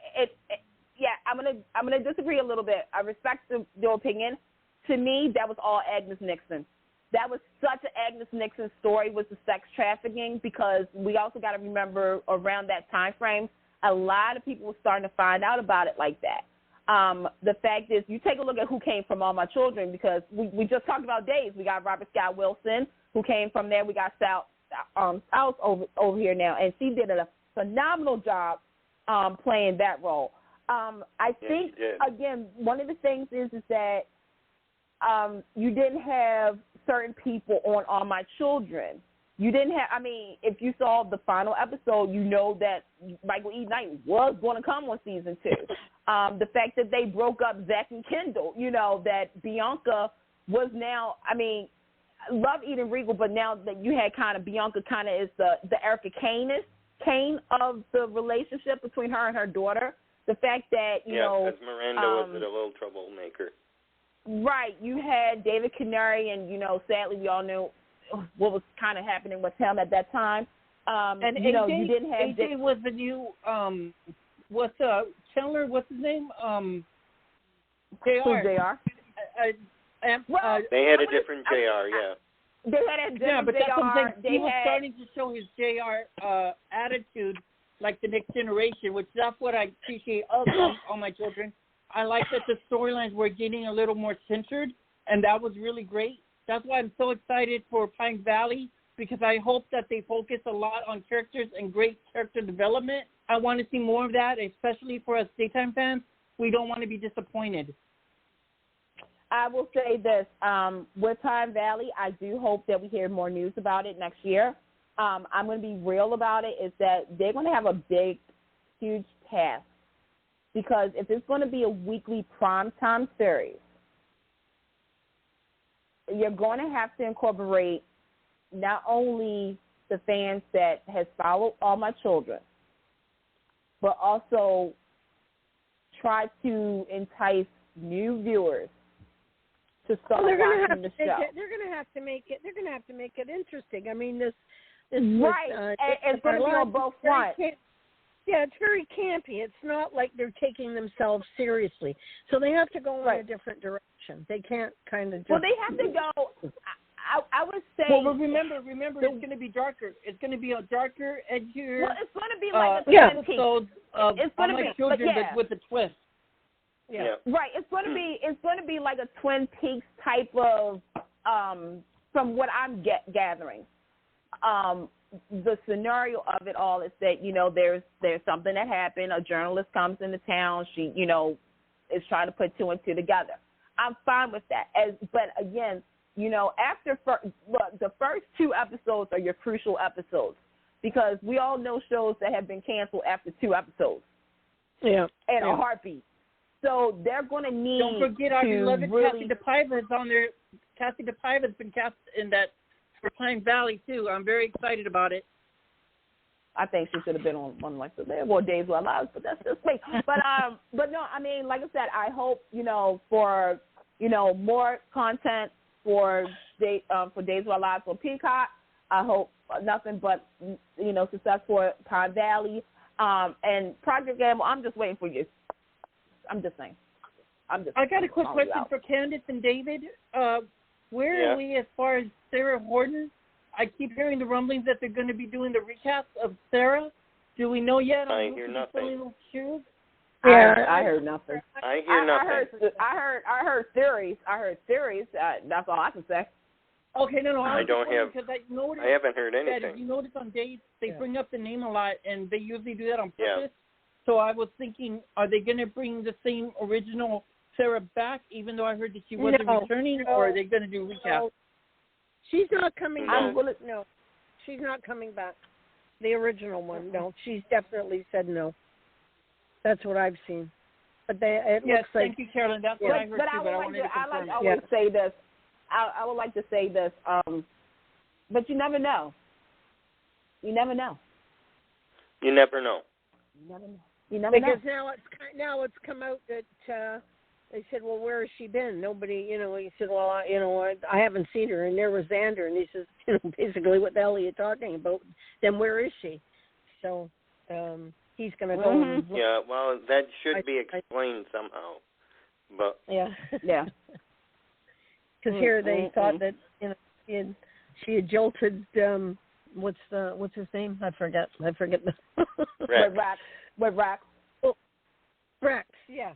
I'm gonna disagree a little bit. I respect your opinion. To me, that was all Agnes Nixon. That was such an Agnes Nixon story with the sex trafficking because we also got to remember around that time frame, a lot of people were starting to find out about it like that. The fact is, you take a look at who came from All My Children because we just talked about Days. We got Robert Scott Wilson who came from there. We got South over here now, and she did a phenomenal job playing that role. I think, again, one of the things is that you didn't have certain people on All My Children. you didn't have. I mean, if you saw the final episode, you know that Michael E. Knight was going to come on season 2. The fact that they broke up Zach and Kendall, you know, that Bianca was now. I mean, I love Eden Regal, but now that you had kind of Bianca, kind of is the Erica Kane of the relationship between her and her daughter. The fact that you know, because Miranda was a little troublemaker. Right, you had David Canary, and you know, sadly, we all knew what was kind of happening with him at that time. And you AJ, know, you didn't have AJ was the new what's Chandler? What's his name? JR. Who's JR? They had a different JR, yeah. They had a different yeah, but JR. that's something he was starting to show his JR attitude, like the next generation, which that's what I appreciate of all my children. I like that the storylines were getting a little more centered, and that was really great. That's why I'm so excited for Pine Valley, because I hope that they focus a lot on characters and great character development. I want to see more of that, especially for us daytime fans. We don't want to be disappointed. I will say this, with Pine Valley, I do hope that we hear more news about it next year. I'm going to be real about it, is that they're going to have a big, huge task. Because if it's going to be a weekly primetime series, you're going to have to incorporate not only the fans that has followed All My Children, but also try to entice new viewers to start watching the show. They're going to have to make it. They're going to have to make it interesting. I mean, this right. It's going to be on both fronts. Yeah, it's very campy. It's not like they're taking themselves seriously. So they have to go in a different direction. They can't kind of just... Well, they have to go... I would say... Well, remember, it's going to be darker. It's going to be a darker, edgier... Well, it's going to be like a Twin episode of it's going to be Children, but with a twist. Yeah. Right. It's going to be like a Twin Peaks type of, from what I'm gathering. The scenario of it all is that, you know, there's something that happened. A journalist comes into town. She, you know, is trying to put 2 and 2 together. I'm fine with that. But again, you know, the first 2 episodes are your crucial episodes, because we all know shows that have been canceled after 2 episodes. Yeah. And a heartbeat. So they're going to need. Don't forget our beloved Kathy DePaiva is on there. Kathy DePaiva's been cast in that. For Pine Valley too. I'm very excited about it. I think she should have been on one like the Days of Our Lives, but that's just me. But no, I mean, like I said, I hope, you know, for, you know, more content for Days of Our Lives on Peacock. I hope nothing but, you know, success for Pine Valley and Project Gamble. I'm just waiting for you. I'm just saying. I got a quick question for Candice and David. Where are we as far as Sarah Horton? I keep hearing the rumblings that they're going to be doing the recast of Sarah. Do we know yet? I hear nothing. Yeah, I heard nothing. I hear nothing. I heard theories. That's all I can say. Okay, no. I don't have. I haven't heard anything. That, you notice on days they bring up the name a lot, and they usually do that on purpose. Yeah. So I was thinking, are they going to bring the same original Sarah back, even though I heard that she wasn't returning, or are they going to do recap? She's not coming back. No, she's not coming back. The original one, no. She's definitely said no. That's what I've seen. But it looks like... Thank you, Carolyn. That's what I heard too, but I wanted to confirm. I like to always say this. I would like to say this, but you never know. You never know. You never know. You never know. Because now it's come out that... They said, well, where has she been? Nobody, you know, he said, well, I haven't seen her. And there was Xander. And he says, you know, basically, what the hell are you talking about? Then where is she? So he's going to go. And look. Yeah, well, that should be explained somehow. But yeah. Because here they thought that, you know, she had jolted, what's his name? I forget. Rex. Rex, yes.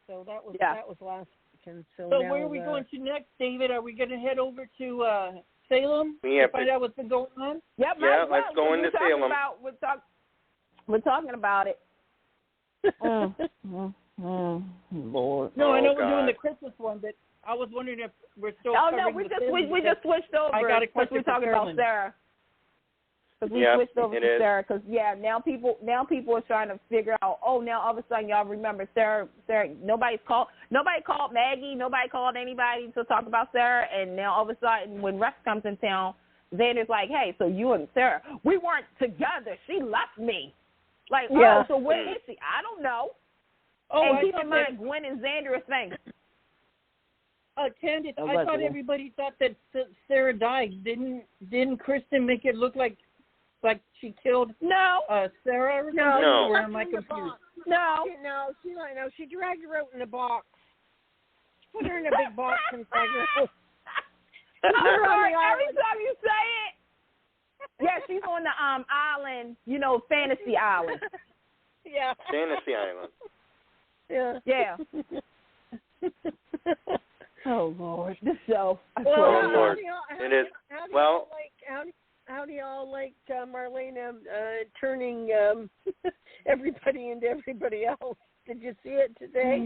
So that was last weekend. So where are we going to next, David? Are we going to head over to Salem to find out what's been going on? Yep, let's go into Salem. We're talking about it. Lord. No, I know we're doing the Christmas one, but I was wondering if we're still. We just switched over. I got a question we're talking about Sarah. Because we switched over to Sarah. Because now people are trying to figure out. Oh, now all of a sudden y'all remember Sarah. Nobody called Maggie. Nobody called anybody to talk about Sarah. And now all of a sudden, when Rex comes in town, Xander's like, "Hey, so you and Sarah, we weren't together. She left me." Like, oh, so where is she? I don't know. Oh, and keep in mind, Gwen and Xander are saying. Candice, I thought everybody thought that Sarah died. Didn't Kristen make it look like she killed Sarah? No. Or am I confused? No. She dragged her out in a box. Put her in a big box and dragged her out. Every time you say it. Yeah, she's on the island, Fantasy Island. Yeah. Fantasy Island. Yeah. Oh Lord, this show. Lord, it is. Well, how do y'all like Marlena turning everybody into everybody else? Did you see it today?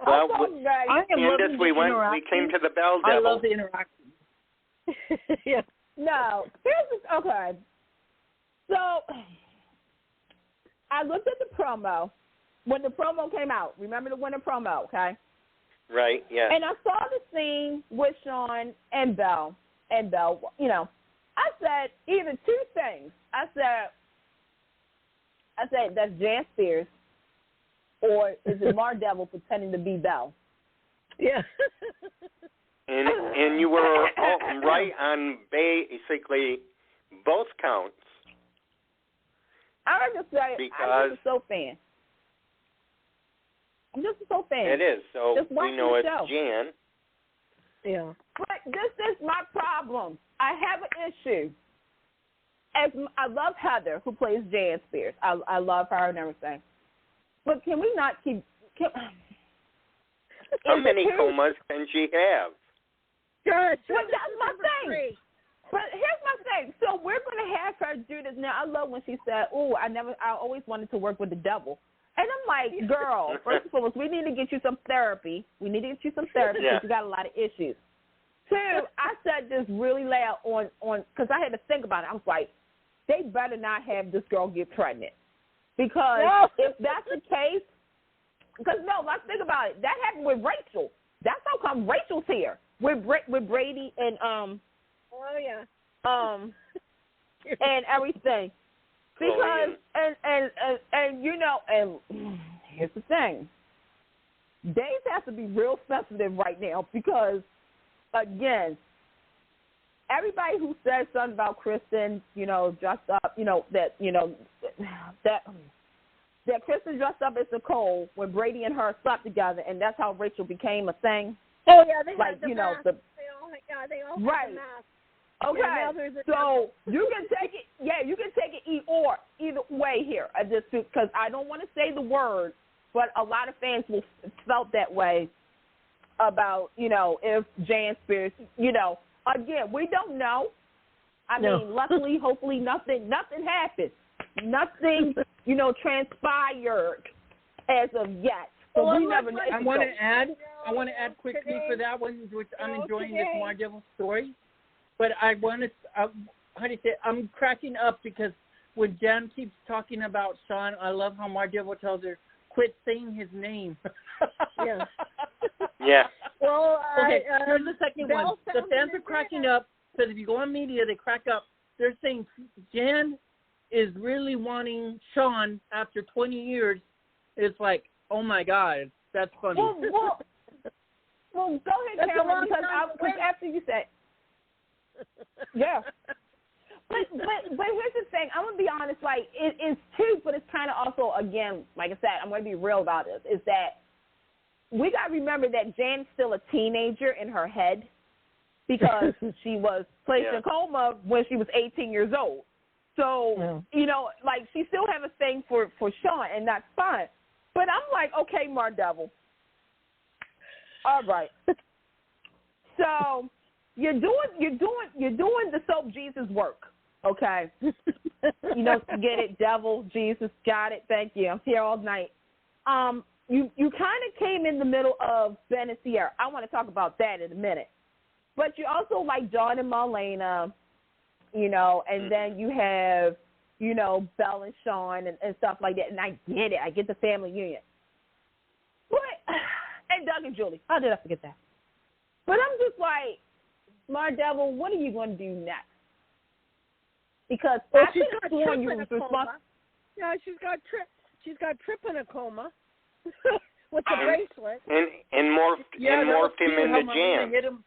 Well, Candice, we came to the Bell Devil. I love the interaction. Yeah. No, okay. So I looked at the promo when the promo came out. Remember the winter promo, okay? Right. Yeah. And I saw the scene with Sean and Belle. I said either two things. I said that's Jan Spears, or is it Mar Devil pretending to be Belle? Yeah. And you were right on basically both counts. I would just say I'm just a soap fan. I'm just a soap fan. It is. So we know it's show. Jan. Yeah. But this is my problem. I have an issue. I love Heather, who plays Jan Spears. I love her and everything. But can we not keep... How many comas can she have? Good. Well, that's my thing. But here's my thing. So we're going to have her do this. Now, I love when she said, I always wanted to work with the devil. And I'm like, girl, first and foremost, we need to get you some therapy. Because you got a lot of issues. Two, I said this really loud on because I had to think about it. I was like, they better not have this girl get pregnant. Because if that's the case, let's think about it. That happened with Rachel. That's how come Rachel's here with Brady and and everything. Because and here's the thing. Days have to be real sensitive right now because again, everybody who says something about Kristen, dressed up, that Kristen dressed up as Nicole when Brady and her slept together, and that's how Rachel became a thing. Oh yeah, they had the mask. They all had the mask. Okay, so you can take it. Yeah, you can take it either way here. Because I don't want to say the word, but a lot of fans will felt that way about if Jan Spears. Again, we don't know. I mean, luckily, hopefully, nothing happened. Nothing, transpired as of yet. So we never know. I want to add quickly for that one, which I'm enjoying this Mar Devil story. But I want to, I'm cracking up because when Jan keeps talking about Sean, I love how Mar Devil tells her, quit saying his name. Yeah. Yeah. Well, okay, here's the second one. The fans are cracking up because if you go on media, they crack up. They're saying Jan is really wanting Sean after 20 years. It's like, oh my God, that's funny. Well go ahead, Carolyn, because after you said, yeah. But here's the thing. I'm going to be honest, like, it's true, but it's kind of also, again, like I said, I'm going to be real about this, is that we got to remember that Jan's still a teenager in her head because she was placed in a coma when she was 18 years old. So, like, she still have a thing for Sean, and that's fine. But I'm like, okay, Mar Devil. All right. So you're doing the soap Jesus work, okay? Get it, devil, Jesus, got it. Thank you. I'm here all night. You kind of came in the middle of Ben and Sierra. I want to talk about that in a minute. But you also like John and Marlena. and then you have, Belle and Sean and stuff like that. And I get it. I get the family union. But, and Doug and Julie. How did I forget that? But I'm just like, Mar Devil, what are you going to do next? Because I could have sworn you was responsible. Yeah, she's got Trip in a coma with the bracelet. And morphed him into Jam.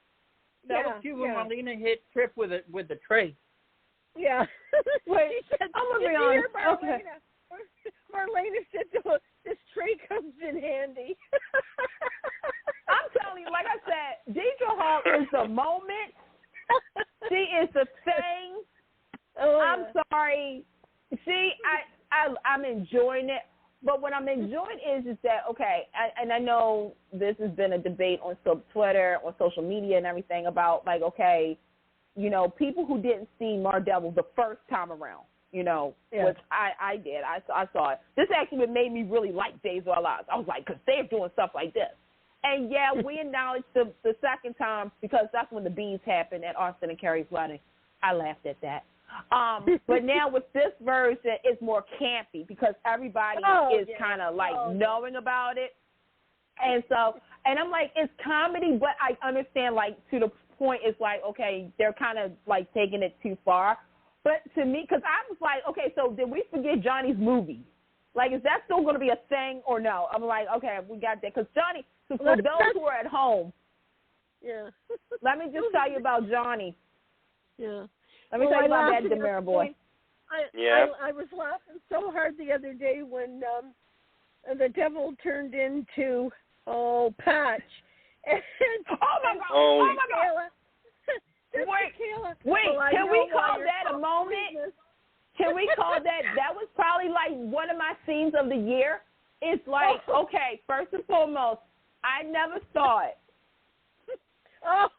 That was cute when Marlena hit Trip with the tray. Yeah. Wait, I'm going to be honest. Okay. Marlena said, this tray comes in handy. I'm telling you, like I said, Deidre Hall is the moment. She is the thing. Oh, I'm sorry. See, I'm enjoying it. But what I'm enjoying is that, okay, and I know this has been a debate on Twitter, on social media and everything about, like, okay, people who didn't see Mar Devil the first time around, which I did. I saw it. This actually made me really like Days of Our Lives. I was like, because they're doing stuff like this. And, we acknowledged the second time because that's when the bees happened at Austin and Carrie's wedding. I laughed at that. But now with this version, it's more campy because everybody is kind of like knowing about it. And so, and I'm like, it's comedy, but I understand, like, to the point, it's like, okay, they're kind of like taking it too far. But to me, because I was like, okay, so did we forget Johnny's movie? Like, is that still going to be a thing or no? I'm like, okay, we got that. Because Johnny, so for those who are at home, let me just tell you about Johnny. Yeah. Let me tell you about that Demira boy. I was laughing so hard the other day when the devil turned into Patch. And, oh my God! Wait! Can we call that a moment? Can we call that? That was probably like one of my scenes of the year. It's like, okay, first and foremost, I never saw it.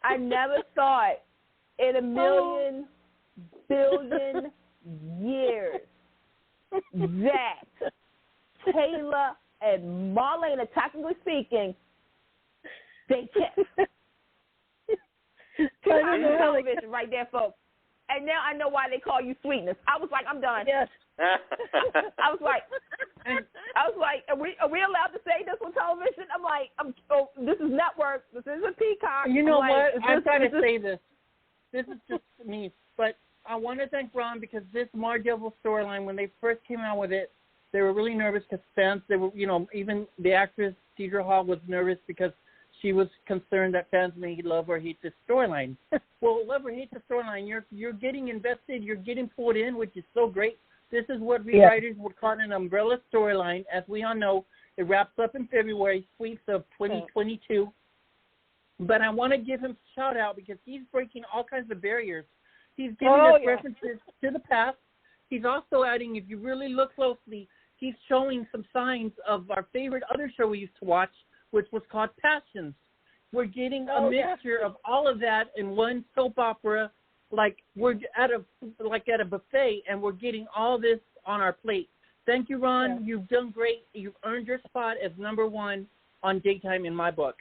I never saw it in a million billion years that Taylor and Marlena, technically speaking, they kissed. Television right there, folks. And now I know why they call you Sweetness. I was like, I'm done. Yes. I was like, are we allowed to say this on television? I'm like, this is network. This isn't Peacock. You know what? I'm trying to say this. This is just me, but I want to thank Ron because this Mar Devil storyline, when they first came out with it, they were really nervous because fans, they were, even the actress Deidre Hall was nervous because she was concerned that fans may love or hate this storyline. Well, love or hate the storyline, you're getting invested, you're getting pulled in, which is so great. This is what rewriters would call an umbrella storyline. As we all know, it wraps up in February, sweeps of 2022. But I want to give him a shout out because he's breaking all kinds of barriers. He's giving us references to the past. He's also adding, if you really look closely, he's showing some signs of our favorite other show we used to watch, which was called Passions. We're getting a mixture of all of that in one soap opera, like we're at a buffet, and we're getting all this on our plate. Thank you, Ron. Yeah. You've done great. You've earned your spot as number one on Daytime in my book.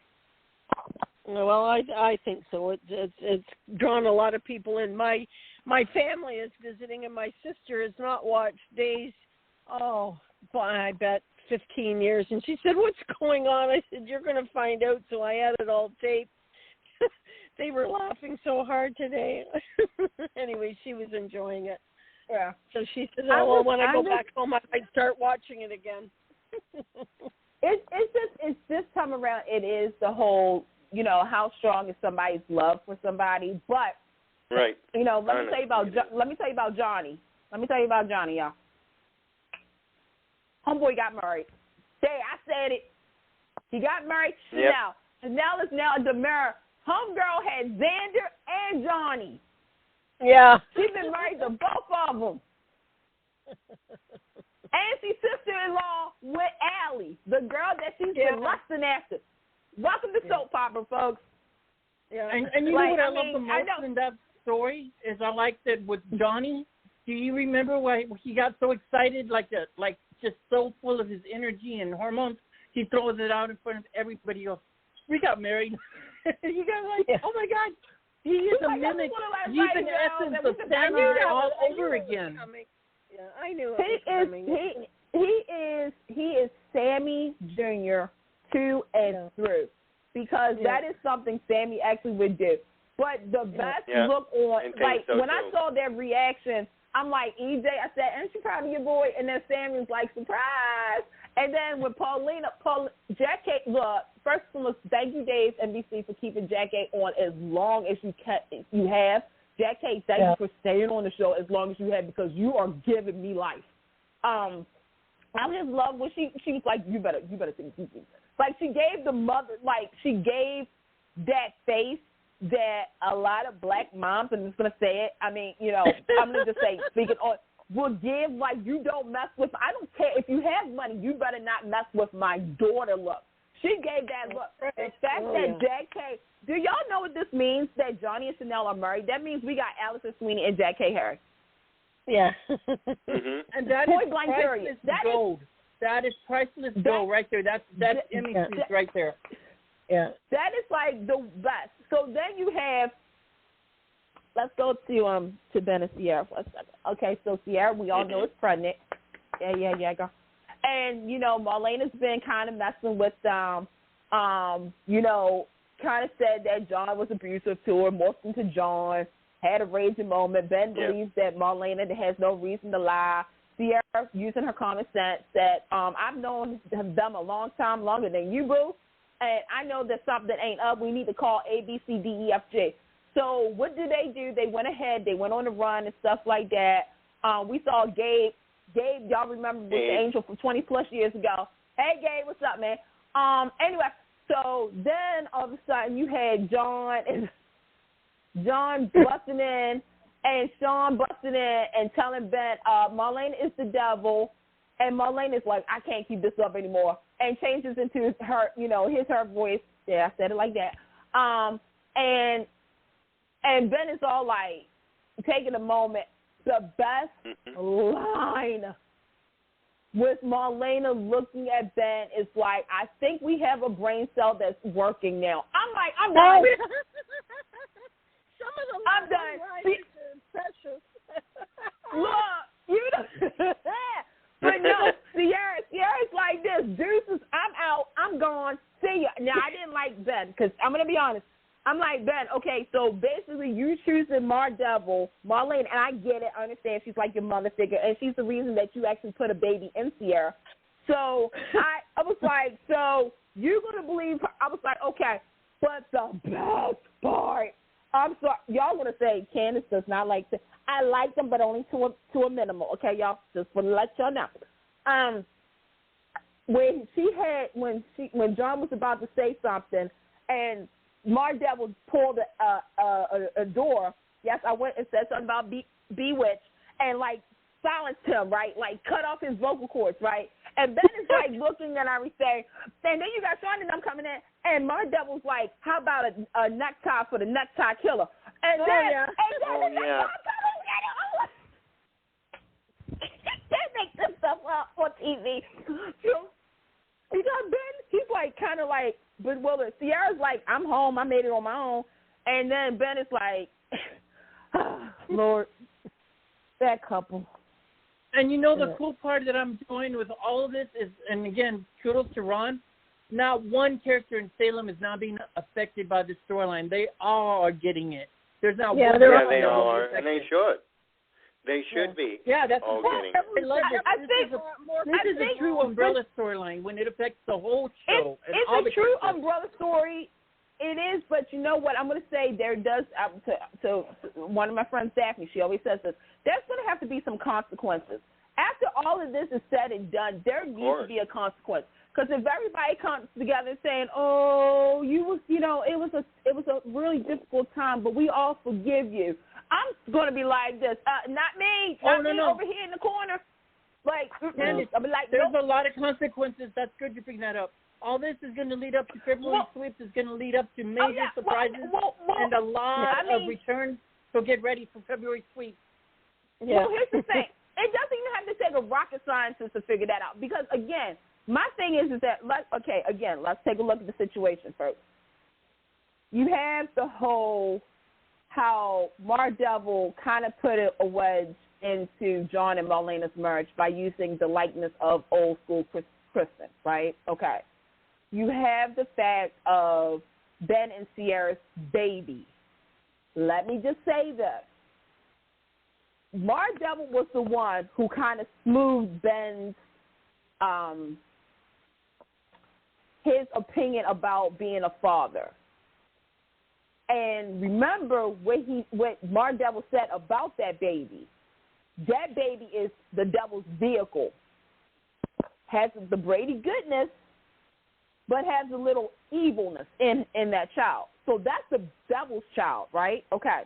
Well, I think so. It's drawn a lot of people in. My family is visiting, and my sister has not watched Days. I bet 15 years. And she said, "What's going on?" I said, "You're going to find out." So I had it all taped. They were laughing so hard today. Anyway, she was enjoying it. Yeah. So she said, when I go back home, I might start watching it again. It's this time around. It is the whole, how strong is somebody's love for somebody. But right. Let me tell you about Johnny. Let me tell you about Johnny, y'all. Homeboy got married. Hey, I said it. He got married. Yep. Chanel is now a Demira. Homegirl had Xander and Johnny. Yeah. She's been married to both of them. And she's sister-in-law with Allie, the girl that she's been lusting after. Welcome to Soap Opera, folks. Yeah. And you know what I love the most in that story is I like that with Johnny. Do you remember why he got so excited, like just so full of his energy and hormones? He throws it out in front of everybody. He goes, "We got married." You guys oh my God. He is a mimic, even essence of Sammy all over again. Yeah, I knew it was coming. He is Sammy Jr. through and through, because that is something Sammy actually would do. But the best look on, like, when I saw their reaction, I'm like, EJ, I said, aren't you proud of your boy? And then Sammy's like, surprise. And then when Jack K, look, first of all, thank you, Dave, NBC, for keeping Jack K on as long as you have. Jack K, thank you for staying on the show as long as you have, because you are giving me life. I just love when she was like, you better think. Like, she gave the mother, like, she gave that face that a lot of black moms, and I'm just going to say it, I mean, you know, I'm going to just say, speaking on, will give, like, you don't mess with, I don't care, if you have money, you better not mess with my daughter look. She gave that look. The fact that Jack K, do y'all know what this means, that Johnny and Chanel are married? That means we got Allison Sweeney and Jack K. Harris. Yeah. And that is priceless gold. That is priceless gold right there. That's Emmy Street right there. Yeah. That is like the best. So then you have, let's go to Ben and Sierra for a second. Okay, so Sierra, we all know is pregnant. Yeah, girl. And, you know, Marlena's been kind of messing with you know, kind of said that John was abusive to her, morphed into John, had a raging moment. Ben believes that Marlena has no reason to lie. Sierra, using her common sense, that I've known them a long time, longer than you, boo, and I know that something ain't up. We need to call A, B, C, D, E, F, G. So what do? They went ahead. They went on the run and stuff like that. We saw Gabe. Gabe, y'all remember, was the angel from 20-plus years ago. Hey, Gabe, what's up, man? Anyway, so then all of a sudden you had John busting in, and Sean busting in and telling Ben, Marlena is the devil, and Marlena is like, I can't keep this up anymore, and changes into her, you know, her voice. Yeah, I said it like that. And Ben is all like, taking a moment. The best line with Marlena looking at Ben is like, I think we have a brain cell that's working now. I'm like, I'm done. Some of the I'm done. precious. Look, you know. But no, Sierra's like this. Deuces, I'm out. I'm gone. See ya. Now, I didn't like Ben, because I'm going to be honest. I'm like, Ben, okay, so basically you choosing Marlene, and I get it, I understand she's like your mother figure, and she's the reason that you actually put a baby in Sierra. So I was like, so you're going to believe her? I was like, okay, but the best part, I'm sorry, y'all going to say Candice does not like this. I like them, but only to a minimal, okay, y'all? Just want to let y'all know. When John was about to say something, and Devil pulled a door. Yes, I went and said something about Bewitched and, like, silenced him, right? Like, cut off his vocal cords, right? And Ben is, like, looking at everything. And then you got Sean and them coming in, and Devil's like, how about a necktie for the necktie killer? And then they make this stuff up on TV. So, you got Ben, he's, like, kind of like, but Sierra's like, I'm home, I made it on my own. And then Ben is like, Lord, that couple. And you know the cool part that I'm doing with all of this is, and again, kudos to Ron, not one character in Salem is not being affected by this storyline. They all are getting it. There's not one. Yeah, they all are, and they should. They should be. Yeah, that's all getting it. I love it. This is a true umbrella storyline when it affects the whole show. It's a true umbrella story. It is, but you know what? I'm going to say there does, to one of my friends, Daphne, she always says this, there's going to have to be some consequences. After all of this is said and done, there needs to be a consequence. Because if everybody comes together saying, oh, it was a really difficult time, but we all forgive you, I'm going to be like this. Not me. Not me over here in the corner. Like, Candice, I'll be like, there's a lot of consequences. That's good you bring that up. All this is going to lead up to February sweeps. Is going to lead up to major surprises and a lot of returns. So get ready for February sweeps. Yeah. Well, here's the thing. It doesn't even have to take a rocket scientist to figure that out. Because, again, my thing is that, let's take a look at the situation first. You have the whole how Daredevil kind of put a wedge into John and Marlena's marriage by using the likeness of old school Kristen, right? Okay. You have the fact of Ben and Sierra's baby. Let me just say this. Daredevil was the one who kind of smoothed Ben's his opinion about being a father. And remember what Daredevil said about that baby. That baby is the devil's vehicle. Has the Brady goodness, but has a little evilness in that child. So that's the devil's child, right? Okay.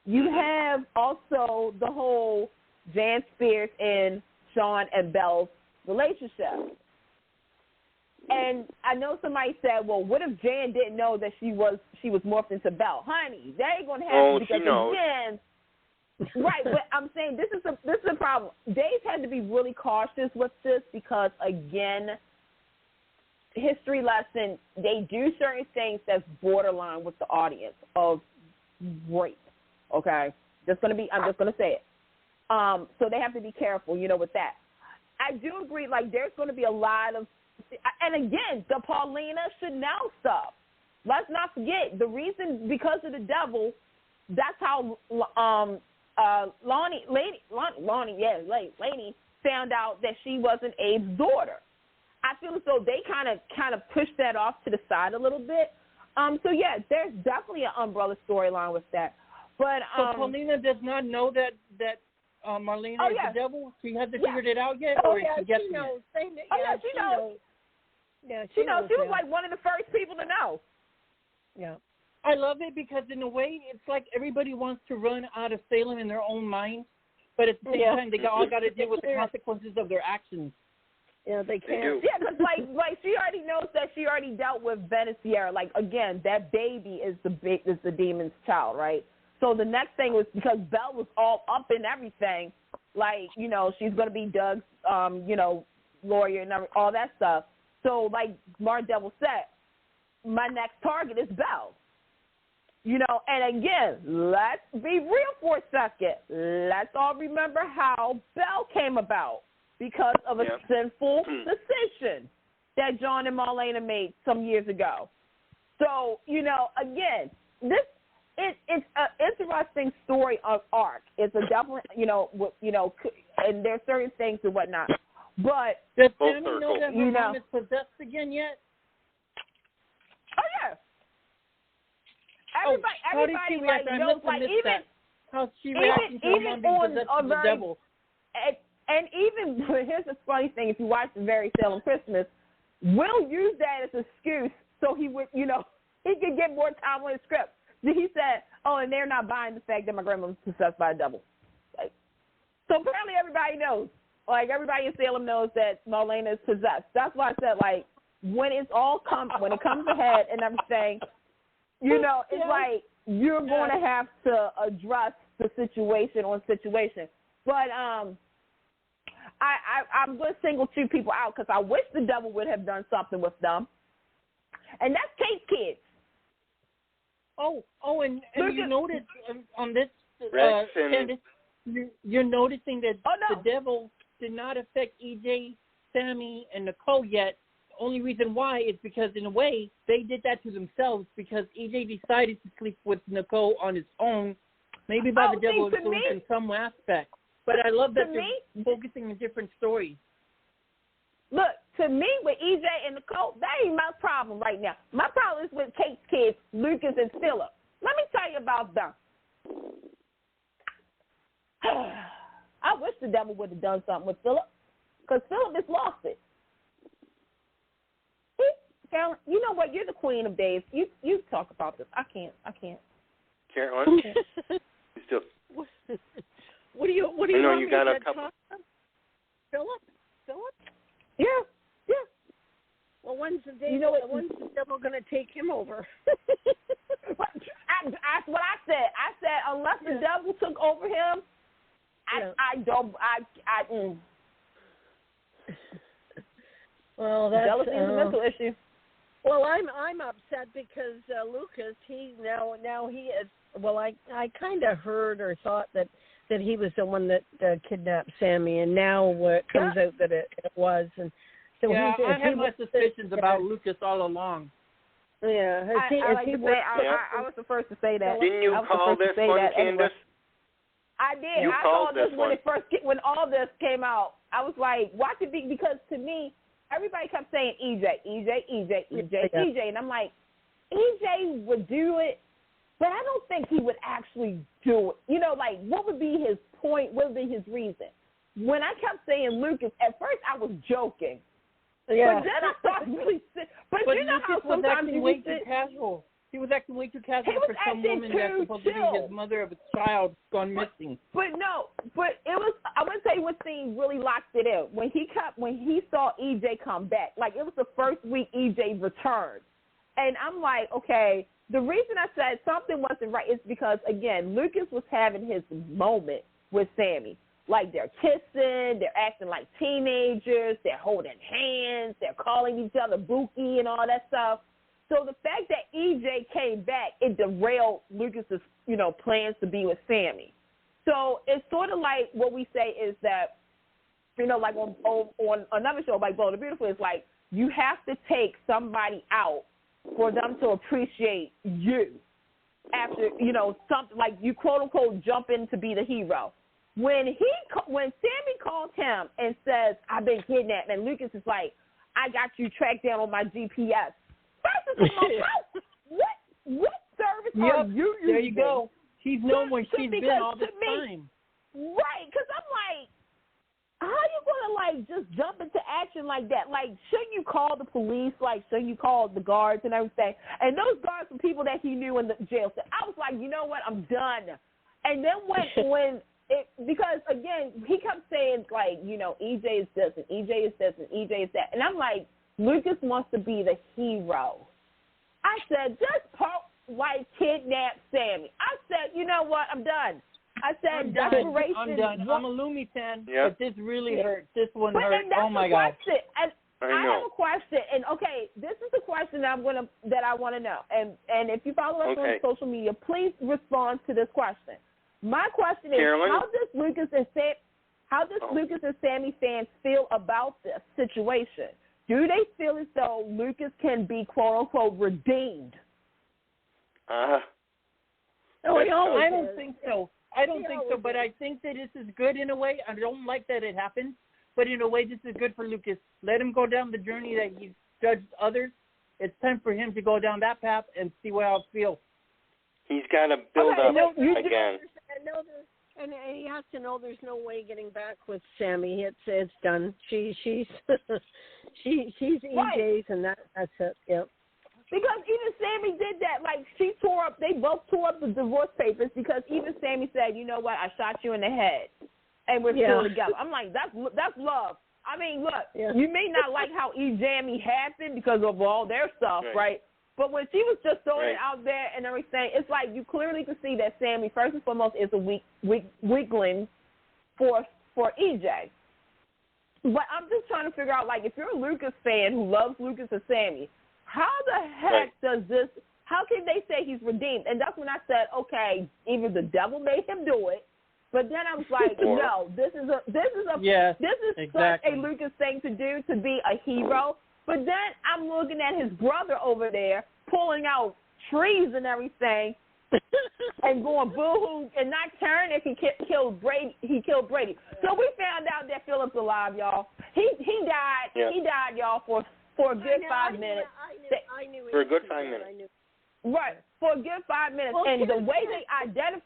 You have also the whole Jan Spears and Sean and Belle's relationship. And I know somebody said, well, what if Jan didn't know that she was morphed into Belle? Honey, that ain't going to happen because, again, right, but I'm saying this is a problem. Dave had to be really cautious with this because, again, history lesson, they do certain things that's borderline with the audience of rape, okay? I'm just going to say it. So they have to be careful, with that. I do agree, like, there's going to be a lot of, and again, the Paulina Chanel stuff. Let's not forget, the reason, because of the devil, that's how Lonnie found out that she wasn't Abe's daughter. I feel as though they kind of pushed that off to the side a little bit. So yeah, there's definitely an umbrella storyline with that. But so Paulina does not know that Marlena is the devil. She hasn't figured it out yet, or she gets it. She knows. Yeah, she knows. She was like one of the first people to know. Yeah. I love it because in a way it's like everybody wants to run out of Salem in their own mind, but at the same time they all got to deal with the consequences of their actions. Yeah, they can't. Yeah, because like she already knows that she already dealt with Ben and Sierra. Like, again, that baby is the demon's child, right? So the next thing was, because Belle was all up in everything, like, she's going to be Doug's, lawyer and all that stuff. So, like Daredevil said, my next target is Belle. And again, let's be real for a second. Let's all remember how Belle came about because of a sinful decision that John and Marlena made some years ago. So, again, it's an interesting story of arc. It's a definitely, and there's certain things and whatnot. But does Sammy know that her mom is possessed again yet? Oh yeah. Everybody knows, like, even how she reacts to her mom being possessed with the devil. And even here's the funny thing: if you watch the Very Salem Christmas, Will used that as an excuse so he would, he could get more time on his script. He said, "Oh, and they're not buying the fact that my grandma was possessed by a devil." Like, so apparently everybody knows. Like, everybody in Salem knows that Marlena is possessed. That's why I said, like, when it comes ahead and everything, it's like you're going to have to address the situation on situation. But I'm going to single two people out because I wish the devil would have done something with them, and that's Kate's kids. And you notice on this, Candice, you're noticing that the devil did not affect EJ, Sammy, and Nicole yet. The only reason why is because, in a way, they did that to themselves because EJ decided to sleep with Nicole on his own, maybe by the devil influence in some aspect. But I love that they're focusing on different stories. Look, to me, with EJ and Nicole, that ain't my problem right now. My problem is with Kate's kids, Lucas and Philip. Let me tell you about them. I wish the devil would have done something with Philip, because Philip just lost it. Carolyn, you know what? You're the queen of days. You talk about this. I can't. Carolyn? Still. What do you I know you got a couple. Philip? Yeah. Well, when's the devil going to take him over? That's what I said. I said unless the devil took over him, I don't. Well, that's jealousy is a mental issue. Well, I'm upset because Lucas, he is. Well, I kind of heard or thought that he was the one that kidnapped Sammy, and now it comes out that it was. And so I had my suspicions about Lucas all along. Yeah, I was the first to say that. Didn't you call this one, Candice? I did. You I called called this one. when all this came out. I was like, watch it be, because to me, everybody kept saying EJ, and I'm like, EJ would do it, but I don't think he would actually do it. You know, like, what would be his point? What would be his reason? When I kept saying Lucas, at first I was joking. Yeah. But then I started really sick. But you know Lucas how sometimes you way too casual. He was acting way too casual for some woman that's supposed to be his mother of a child gone missing. But it was, I want to tell you what scene really locked it in. When he saw EJ come back, like, it was the first week EJ returned. And I'm like, okay, the reason I said something wasn't right is because, again, Lucas was having his moment with Sammy. Like, they're kissing, they're acting like teenagers, they're holding hands, they're calling each other Bookie and all that stuff. So the fact that EJ came back, it derailed Lucas's, plans to be with Sammy. So it's sort of like what we say is that, like on another show, like Bold and Beautiful, it's like you have to take somebody out for them to appreciate you after, something like you, quote unquote, jump in to be the hero. When Sammy calls him and says, I've been kidnapped, and Lucas is like, I got you tracked down on my GPS. First of all, what service are you using? There you go. She's known where she's been all this time. Right, because I'm like, how are you going to, like, just jump into action like that? Like, shouldn't you call the police? Like, shouldn't you call the guards and everything? And those guards were people that he knew in the jail. So I was like, you know what? I'm done. And then because, again, he kept saying, like, EJ is this and EJ is this and EJ is that. And I'm like, Lucas wants to be the hero. I said, just kidnap Sammy. I said, you know what? I'm done. I said, desperation. I'm done. I'm a Lumi fan, but this really hurt. This one hurt. Oh, my God. And I have a question. And, okay, this is the question that I want to know. And if you follow us on social media, please respond to this question. My question is, Carolyn? how does Lucas and Sammy fans feel about this situation? Do they feel as though Lucas can be, quote unquote, redeemed? I don't think so. I don't think so, but I think that this is good in a way. I don't like that it happened, but in a way, this is good for Lucas. Let him go down the journey that he's judged others. It's time for him to go down that path and see how it feels. He's got to build up again. And he has to know there's no way getting back with Sammy. It's done. She's EJ's, and that's it. Yep. Because even Sammy did that. Like, they both tore up the divorce papers because even Sammy said, you know what, I shot you in the head, and we're still together. I'm like, that's love. I mean, look, you may not like how EJ happened because of all their stuff, right? But when she was just throwing it out there and everything, it's like you clearly could see that Sammy, first and foremost, is a weakling for EJ. But I'm just trying to figure out, like, if you're a Lucas fan who loves Lucas and Sammy, how the heck how can they say he's redeemed? And that's when I said, okay, either the devil made him do it, but then I was like, no, this is such a Lucas thing to do, to be a hero. But then I'm looking at his brother over there pulling out trees and everything and going boo-hoo and not caring if he killed Brady. So we found out that Philip's alive, y'all. He died. Yeah. He died, y'all, for a good 5 minutes. I knew for a good 5 minutes. Right, for a good 5 minutes. Well, and the way they identify...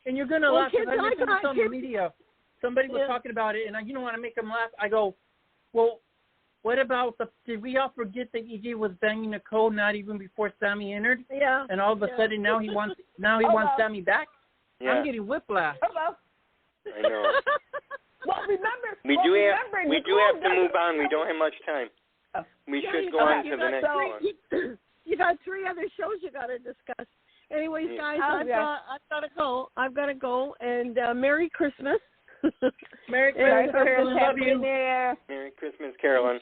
And you're going to laugh because I mentioned this on the media. Somebody was talking about it, and I want to make them laugh. I go, well, what about did we all forget that EJ was banging Nicole not even before Sammy entered? Yeah. And all of a sudden now he wants Sammy back? Yeah. I'm getting whiplash. Hello. I know. Well, remember, we do have to move on. We don't have much time. We should go on to the next one. You got 3 other shows you got to discuss. Anyways, guys, I've got to go. And Merry Christmas. Merry Christmas, Carolyn. Love you. Merry Christmas, Carolyn.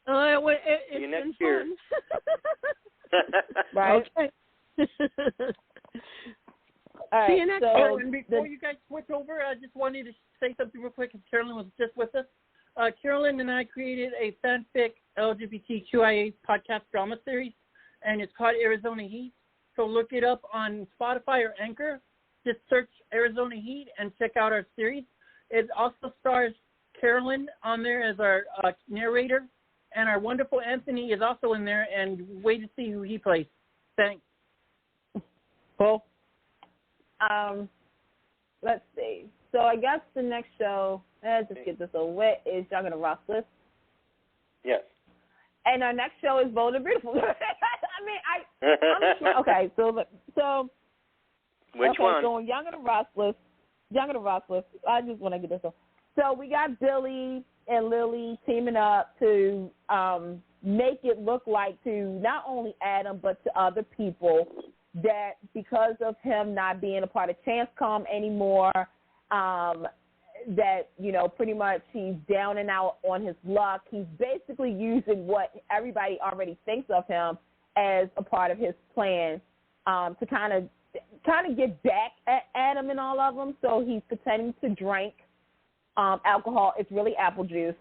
It's See you next been year. fun. Right. Okay. All right. See you next Oh, and before you guys switch over, I just wanted to say something real quick, because Carolyn was just with us. Carolyn and I created a fanfic LGBTQIA podcast drama series, and it's called Arizona Heat. So look it up on Spotify or Anchor. Just search Arizona Heat and check out our series. It also stars Carolyn on there as our narrator, and our wonderful Anthony is also in there, and wait to see who he plays. Thanks. Cool. Let's see. So I guess the next show, let's just get this over with, is Young and the Restless. Yes. And our next show is Bold and Beautiful. I'm sure. Okay, so Which one? So Young and the Restless. I just want to get this on. So we got Billy and Lily teaming up to make it look like to not only Adam but to other people that because of him not being a part of ChanceCom anymore, that, you know, pretty much he's down and out on his luck. He's basically using what everybody already thinks of him as a part of his plan to kind of get back at Adam and all of them. So he's pretending to drink alcohol. It's really apple juice.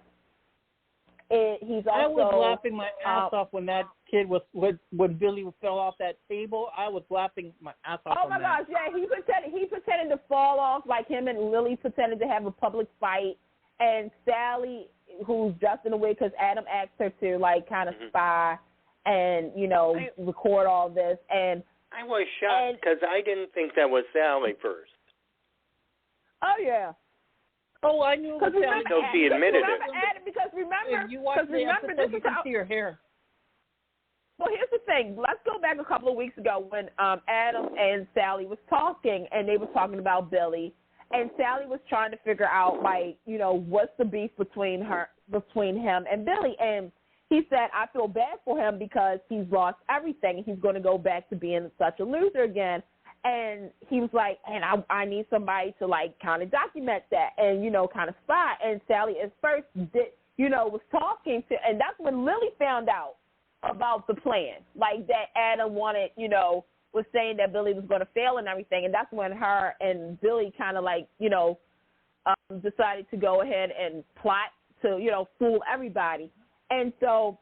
He's also, I was laughing my ass off when that kid when Billy fell off that table. I was laughing my ass off. Oh my gosh, yeah, he pretended to fall off, like him and Lily pretended to have a public fight, and Sally, who's just in the way because Adam asked her to like kind of spy and record all this. And I was shocked because I didn't think that was Sally first. Oh yeah. Oh, I knew it was Sally. So she admitted it. Adam, because remember, if you watch the episode, you can see her hair. Well, here's the thing. Let's go back a couple of weeks ago when Adam and Sally was talking, and they were talking about Billy, and Sally was trying to figure out, like, what's the beef between him and Billy, and he said, I feel bad for him because he's lost everything, and he's going to go back to being such a loser again. And he was like, and I need somebody to, like, kind of document that and, kind of spy. And Sally at first was talking to, and that's when Lily found out about the plan, like that Adam wanted, was saying that Billy was going to fail and everything. And that's when her and Billy kind of like, decided to go ahead and plot to, fool everybody. And so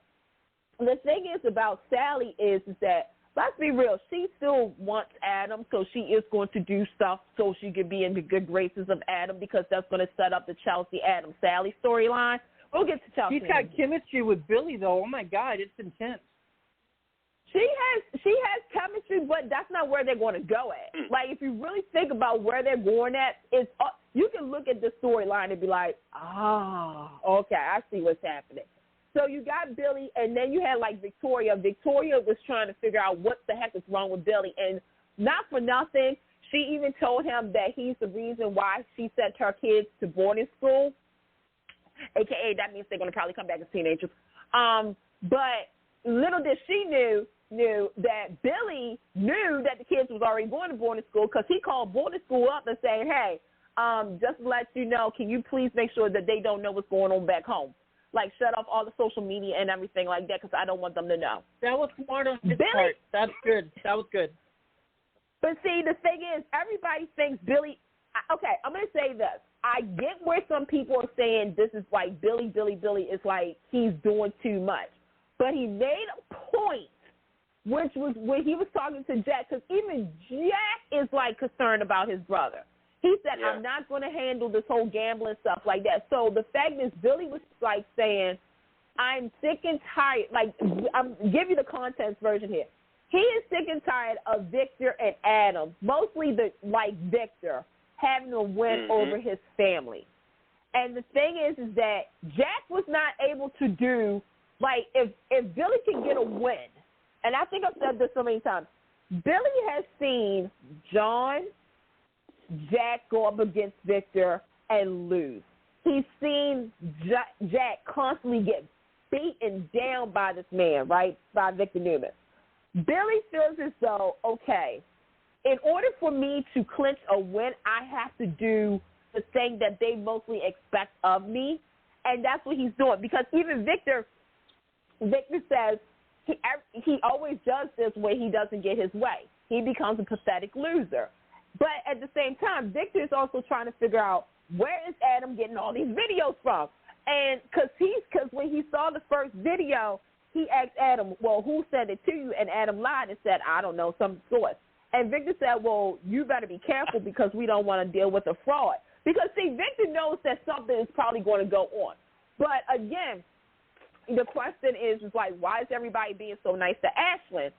the thing is about Sally is that, let's be real, she still wants Adam, so she is going to do stuff so she can be in the good graces of Adam because that's going to set up the Chelsea Adam Sally storyline. We'll get to Chelsea. She's got chemistry with Billy, though. Oh, my God, it's intense. She has chemistry, but that's not where they're going to go at. Like, if you really think about where they're going at, you can look at the storyline and be like, okay, I see what's happening. So you got Billy, and then you had, like, Victoria. Victoria was trying to figure out what the heck is wrong with Billy, and not for nothing, she even told him that he's the reason why she sent her kids to boarding school, a.k.a. that means they're going to probably come back as teenagers. But little did she knew that Billy knew that the kids was already going to boarding school because he called boarding school up and saying, hey, just to let you know, can you please make sure that they don't know what's going on back home? Like, shut off all the social media and everything like that because I don't want them to know. That was smart on his part. That's good. That was good. But, see, the thing is, everybody thinks Billy – okay, I'm going to say this. I get where some people are saying this is like Billy is like he's doing too much. But he made a point, which was when he was talking to Jack, because even Jack is, like, concerned about his brother. He said, I'm not going to handle this whole gambling stuff like that. So the fact is, Billy was, like, saying, I'm sick and tired. Like, I'm give you the contents version here. He is sick and tired of Victor and Adam, mostly Victor, having to win over his family. And the thing is that Jack was not able to do, like, if Billy can get a win, and I think I've said this so many times, Billy has seen John, Jack go up against Victor and lose. He's seen Jack constantly get beaten down by this man, right, by Victor Newman. Billy feels as though, okay, in order for me to clinch a win, I have to do the thing that they mostly expect of me, and that's what he's doing. Because even Victor says he always does this when he doesn't get his way. He becomes a pathetic loser. But at the same time, Victor is also trying to figure out where is Adam getting all these videos from. And because when he saw the first video, he asked Adam, well, who sent it to you? And Adam lied and said, I don't know, some source. And Victor said, well, you better be careful because we don't want to deal with a fraud. Because, see, Victor knows that something is probably going to go on. But, again, the question is like, why is everybody being so nice to Ashlyn?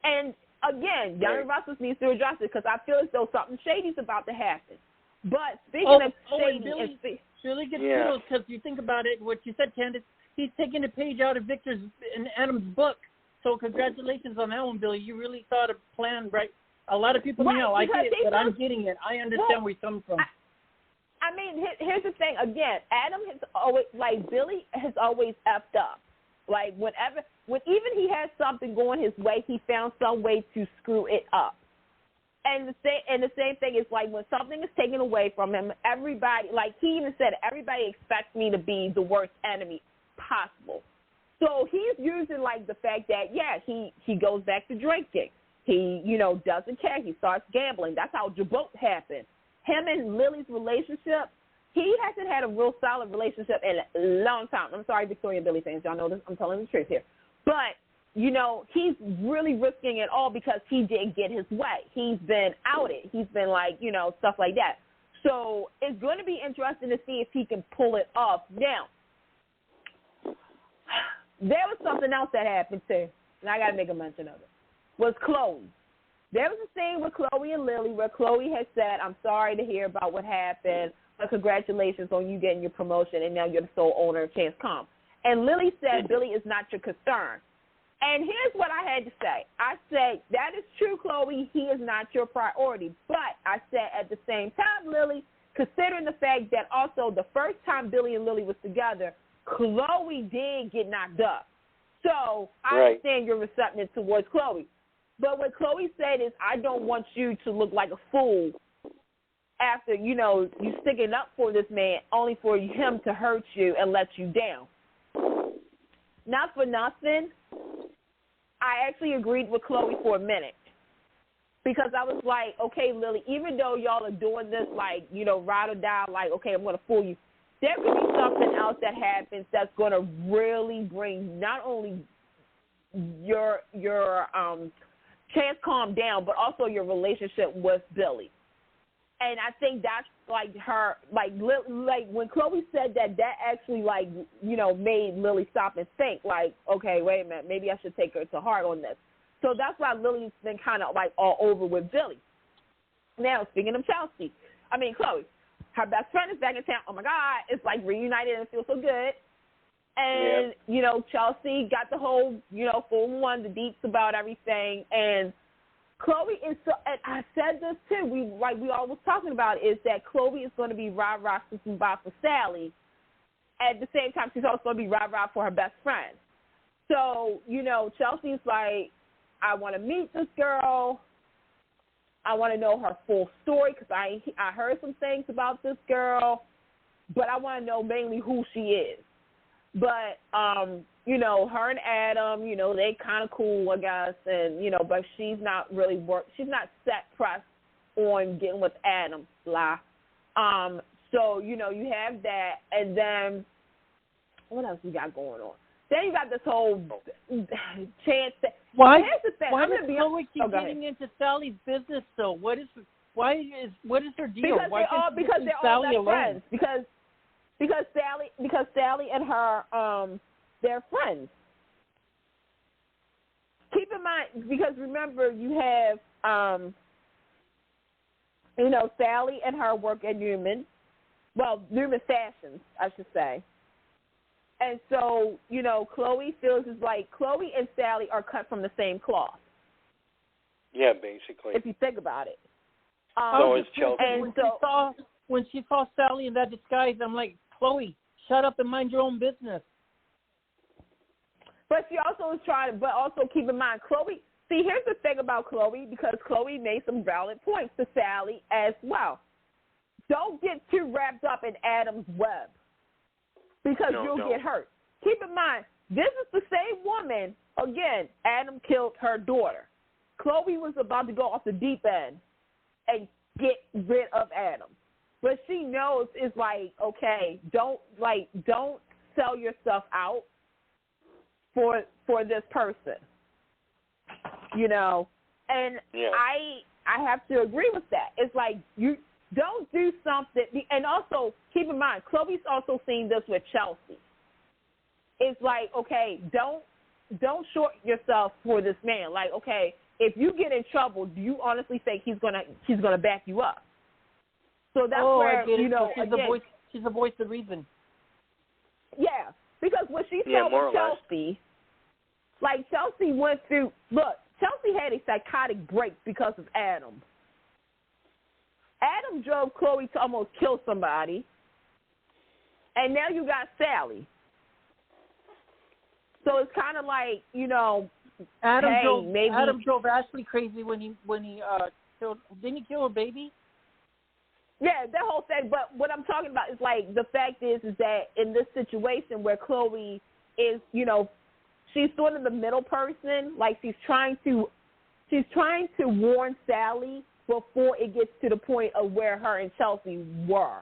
And, again, Young Russell needs to address it because I feel as though something shady's about to happen. But speaking of shady, Billy gets kudos because you think about it, what you said, Candice, he's taking a page out of Victor's and Adam's book. So congratulations on that one, Billy. You really thought of a plan, right? A lot of people, I get it, but I'm getting it. I understand where you're coming from. I mean, here's the thing. Again, Adam has always, Billy has always effed up. Like, when even he has something going his way, he found some way to screw it up. And the same thing is, like, when something is taken away from him, everybody, like he even said, everybody expects me to be the worst enemy possible. So he's using, like, the fact that, he goes back to drinking. He, doesn't care. He starts gambling. That's how Jabot happened. Him and Lily's relationship, he hasn't had a real solid relationship in a long time. I'm sorry, Victoria and Billy fans. Y'all know this. I'm telling the truth here. But, he's really risking it all because he didn't get his way. He's been outed. He's been, like, stuff like that. So it's going to be interesting to see if he can pull it off. Now, there was something else that happened, too, and I got to make a mention of it, was Chloe. There was a scene with Chloe and Lily where Chloe had said, I'm sorry to hear about what happened, but congratulations on you getting your promotion, and now you're the sole owner of Chance Com. And Lily said, Billy is not your concern. And here's what I had to say. I said, that is true, Chloe. He is not your priority. But I said at the same time, Lily, considering the fact that also the first time Billy and Lily was together, Chloe did get knocked up. So I understand your reception towards Chloe. But what Chloe said is, I don't want you to look like a fool after, you sticking up for this man only for him to hurt you and let you down. Not for nothing, I actually agreed with Chloe for a minute. Because I was like, okay, Lily, even though y'all are doing this, like, ride or die, like, okay, I'm going to fool you, there could be something else that happens that's going to really bring not only your Chance calm down, but also your relationship with Billy. And I think that's like her, like when Chloe said that actually made Lily stop and think, like, okay, wait a minute, maybe I should take her to heart on this. So that's why Lily's been kind of like all over with Billy. Now, speaking of Chloe, her best friend is back in town. Oh my God, it's like reunited and it feels so good. And, Chelsea got the whole, full one, the deets about everything. And Chloe is so, and I said this too, we all was talking about, is that Chloe is going to be rah-rah for Sally. At the same time, she's also going to be rah-rah for her best friend. So, Chelsea's like, I want to meet this girl. I want to know her full story because I heard some things about this girl, but I want to know mainly who she is. But, her and Adam, they kind of cool, I guess, and, but she's not she's not set pressed on getting with Adam, blah. So, you have that, and then what else you got going on? Then you got this whole chance that, why does Chloe keep getting into Sally's business, though? What is her deal? Because they're all best friends. Because Sally and her, they're friends. Keep in mind, because remember, you have, Sally and her work at Newman Fashions, I should say. And so, Chloe feels is like Chloe and Sally are cut from the same cloth. Yeah, basically. If you think about it. So is Chelsea. And when she saw Sally in that disguise, I'm like, Chloe, shut up and mind your own business. But she also is trying, but also keep in mind, Chloe, see, here's the thing about Chloe, because Chloe made some valid points to Sally as well. don't get too wrapped up in Adam's web because you'll get hurt. Keep in mind, this is the same woman. Again, Adam killed her daughter. Chloe was about to go off the deep end and get rid of Adam. But she knows it's like, okay, don't sell yourself out for this person. You know? And I have to agree with that. It's like you don't do something, and also keep in mind, Chloe's also seen this with Chelsea. It's like, okay, don't short yourself for this man. Like, okay, if you get in trouble, do you honestly think he's gonna back you up? So that's where, you know, she's the voice of reason. Yeah, because when she saw with Chelsea, like Chelsea went through. Look, Chelsea had a psychotic break because of Adam. Adam drove Chloe to almost kill somebody, and now you got Sally. So it's kind of like, you know, Adam maybe drove Ashley crazy when he killed. Didn't he kill her baby? Yeah, that whole thing. But what I'm talking about is like the fact is that in this situation where Chloe is, you know, she's sort of the middle person. Like she's trying to warn Sally before it gets to the point of where her and Chelsea were.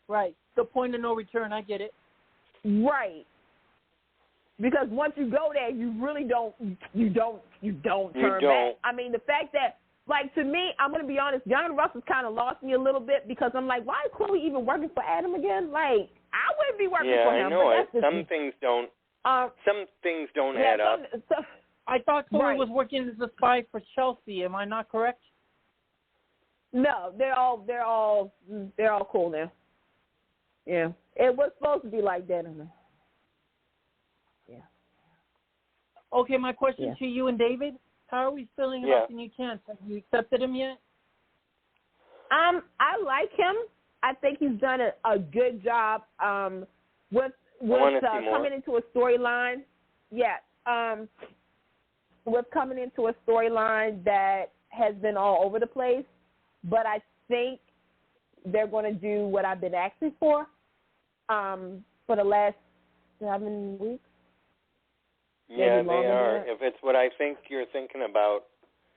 Right. The point of no return. I get it. Right. Because once you go there, you really don't turn back. I mean, the fact that, like, to me, I'm going to be honest, John Russell's kind of lost me a little bit because I'm like, why is Chloe even working for Adam again? Like, I wouldn't be working for him. Yeah, I know it. Some things don't add up. I thought Chloe was working as a spy for Chelsea. Am I not correct? No, they're all cool now. Yeah, it was supposed to be like that. Yeah. Okay, my question to you and David: how are we feeling about the new Chance? Have you accepted him yet? I like him. I think he's done a good job with coming into a storyline. Yeah, with coming into a storyline that has been all over the place. But I think they're going to do what I've been asking for the last 7 weeks. Yeah, they are. If it's what I think you're thinking about,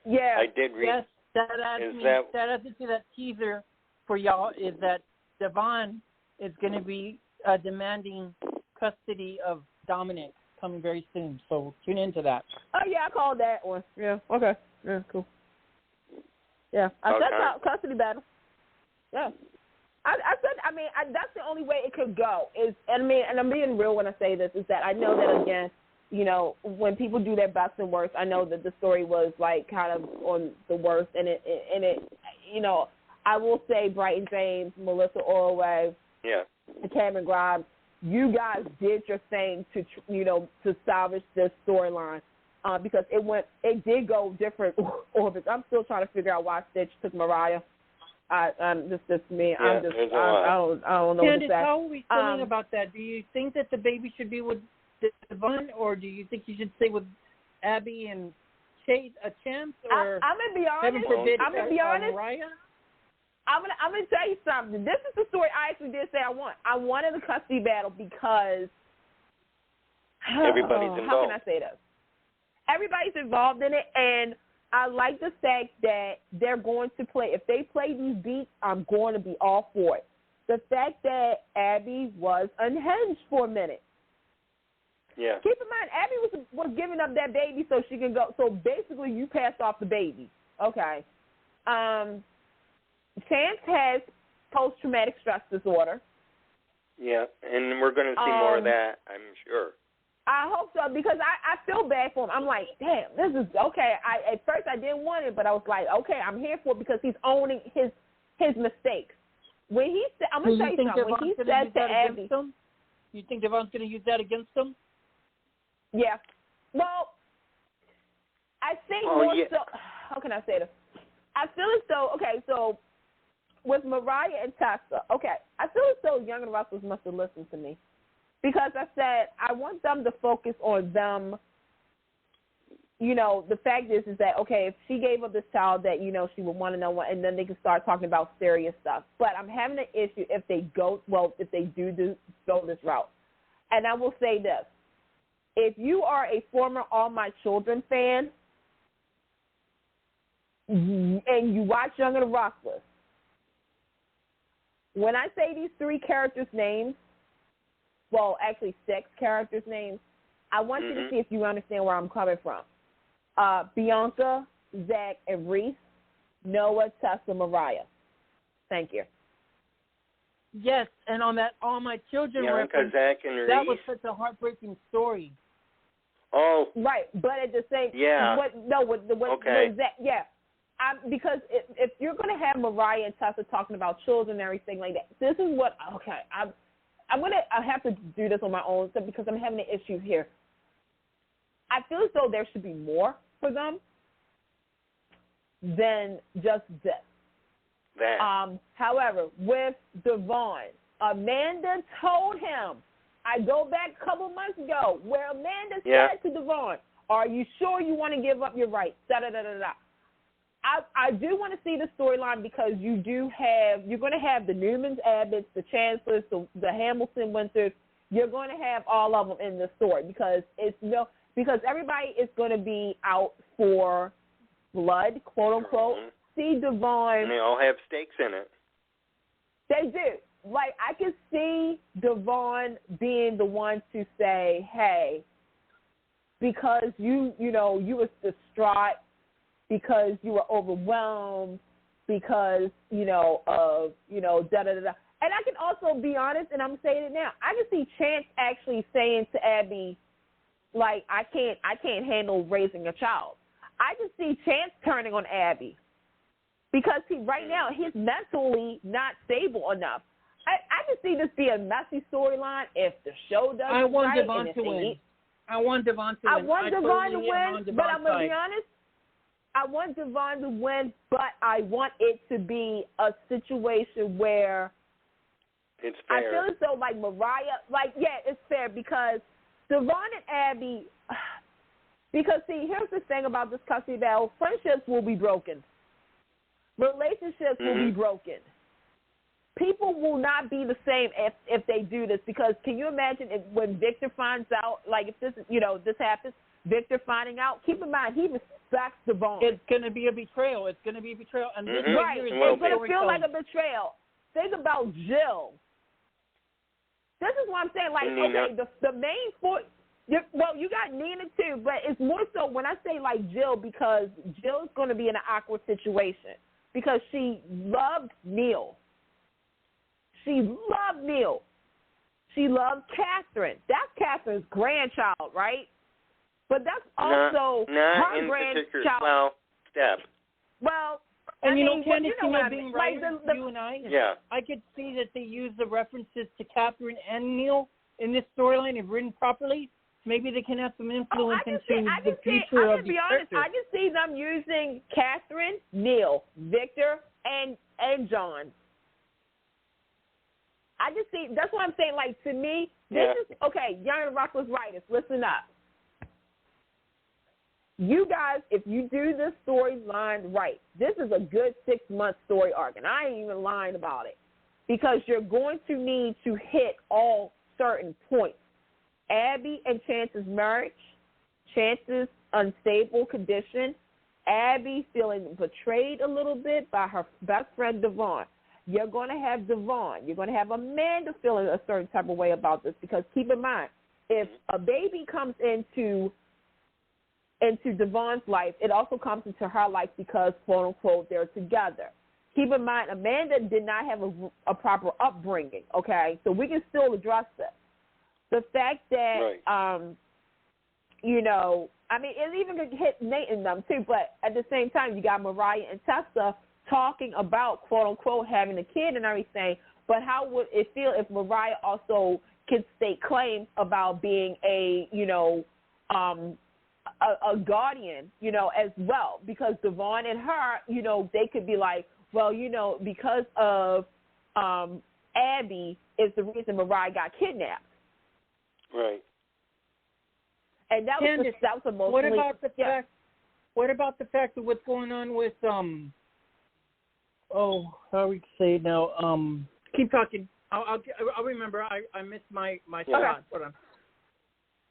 I did read. Yes, that adds into that teaser for y'all is that Devon is going to be demanding custody of Dominic coming very soon. So tune into that. Oh, yeah, I called that one. Yeah, okay. Yeah, cool. Yeah, I said custody battle. Yeah. I said, that's the only way it could go. And I'm being real when I say this, is that I know that, again, you know, when people do their best and worst, I know that the story was, like, kind of on the worst. And it you know, I will say Brighton James, Melissa Orway, and Cameron Grimes, you guys did your thing to salvage this storyline. Because it did go different orbits. I'm still trying to figure out why Stitch took Mariah. This is me. Yeah, I don't know what to say. Candice, how are we feeling about that? Do you think that the baby should be with Devon, or do you think you should stay with Abby and Chase a chance? Or I'm gonna be honest. Mariah? I'm gonna tell you something. This is the story I actually did say I want. I wanted a custody battle because everybody's involved. How can I say this? Everybody's involved in it, and I like the fact that they're going to play. If they play these beats, I'm going to be all for it. The fact that Abby was unhinged for a minute. Yeah. Keep in mind, Abby was giving up that baby so she can go. So basically, you passed off the baby. Okay. Chance has post-traumatic stress disorder. Yeah, and we're going to see more of that, I'm sure. I hope so, because I feel bad for him. I'm like, damn, this is okay. At first I didn't want it, but I was like, okay, I'm here for it because he's owning his mistakes. When he said, I'm gonna tell you something. When he said to Abby, you think Devon's going to use that against him? Yeah. Well, I think more so. How can I say this? I feel as though, okay, so with Mariah and Tessa, okay, I feel as though Young and Russell must have listened to me. Because I said I want them to focus on them you know, the fact is that, okay, if she gave up this child that, you know, she would want to know what, and then they can start talking about serious stuff. But I'm having an issue if they go this route. And I will say this. If you are a former All My Children fan and you watch Young and the Restless, when I say these 3 characters' names, well, actually 6 characters' names, I want you to see if you understand where I'm coming from. Bianca, Zach, and Reese, Noah, Tessa, Mariah. Thank you. Yes, and on that All My Children Bianca, Zach, and Reese. that was such a heartbreaking story. Oh. Right, but at the same Okay. Zach, yeah. Because if you're going to have Mariah and Tessa talking about children and everything like that, this is what, okay, I have to do this on my own because I'm having an issue here. I feel as though there should be more for them than just this. However, with Devon, Amanda told him, I go back a couple months ago, where Amanda said to Devon, are you sure you want to give up your rights? Da-da-da-da-da. I do want to see the storyline because you're going to have the Newmans, Abbotts, the Chancellors, the Hamilton Winters. You're going to have all of them in the story because everybody is going to be out for blood, quote unquote. See Devon. And they all have stakes in it. They do. Like, I can see Devon being the one to say, hey, because you was distraught, because you were overwhelmed, because, da-da-da-da. And I can also be honest, and I'm saying it now, I can see Chance actually saying to Abby, like, I can't handle raising a child. I just see Chance turning on Abby because right now he's mentally not stable enough. I can see this be a messy storyline if the show doesn't. I want right Devon to win. I want Devon to win. I want Devon to win, but I'm going to be honest. I want Devon to win, but I want it to be a situation where it's fair. I feel as though, like, Mariah, it's fair because Devon and Abby, because, see, here's the thing about this custody battle. Friendships will be broken. Relationships will be broken. People will not be the same if they do this because can you imagine when Victor finds out, like, if this happens, Victor finding out, keep in mind, he respects Devon. It's going to be a betrayal. And this right. It's going to feel like a betrayal. Think about Jill. This is what I'm saying. Like, okay, the main four, you got Nina too, but it's more so when I say, like, Jill, because Jill's going to be in an awkward situation because she loved Neil. She loved Neil. She loved Catherine. That's Catherine's grandchild, right? But that's also her grandchild. Well, Steph. Well, and Candice, being right, like you and I could see that they use the references to Catherine and Neil in this storyline if written properly. Maybe they can have some influence into the future of these characters. I can see them using Catherine, Neil, Victor, and John. I just see, that's what I'm saying, like, to me, this is, okay, Young and the Restless writers, listen up. You guys, if you do this storyline right, this is a good 6-month story arc, and I ain't even lying about it, because you're going to need to hit all certain points. Abby and Chance's marriage, Chance's unstable condition, Abby feeling betrayed a little bit by her best friend Devon. You're going to have Devon. You're going to have Amanda feeling a certain type of way about this because keep in mind, if a baby comes into Devon's life, it also comes into her life because, quote unquote, they're together. Keep in mind, Amanda did not have a proper upbringing, okay? So we can still address this. The fact that, it even could hit Nate and them too, but at the same time, you got Mariah and Tessa talking about, quote unquote, having a kid and everything, but how would it feel if Mariah also could state claims about being a guardian, as well, because Devon and her, they could be like, well, because of Abby is the reason Mariah got kidnapped. Right. And that Candice, was emotionally. What about the fact of what's going on with how we say it now? Keep talking. I'll remember. I missed my thought. Hold on.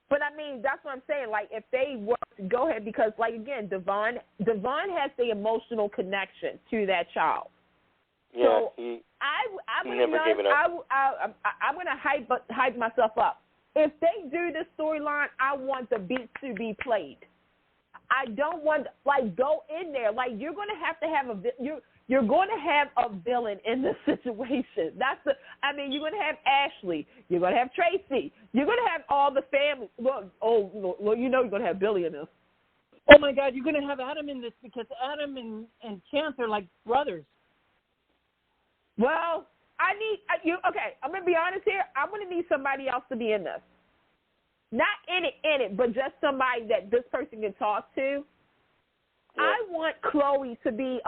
But I mean, that's what I'm saying. Like, if they were to go ahead, because, like, again, Devon has the emotional connection to that child. Yeah, so he never gave it up. I'm going to hype myself up. If they do this storyline, I want the beats to be played. I don't want, like, go in there. Like, you're going to have you're going to have a villain in this situation. You're going to have Ashley. You're going to have Tracy. You're going to have all the family. Well, you know you're going to have Billy in this. Oh, my God, you're going to have Adam in this because Adam and Chance are like brothers. Well, okay, I'm going to be honest here. I'm going to need somebody else to be in this. Not in it, but just somebody that this person can talk to. Yeah. I want Chloe to be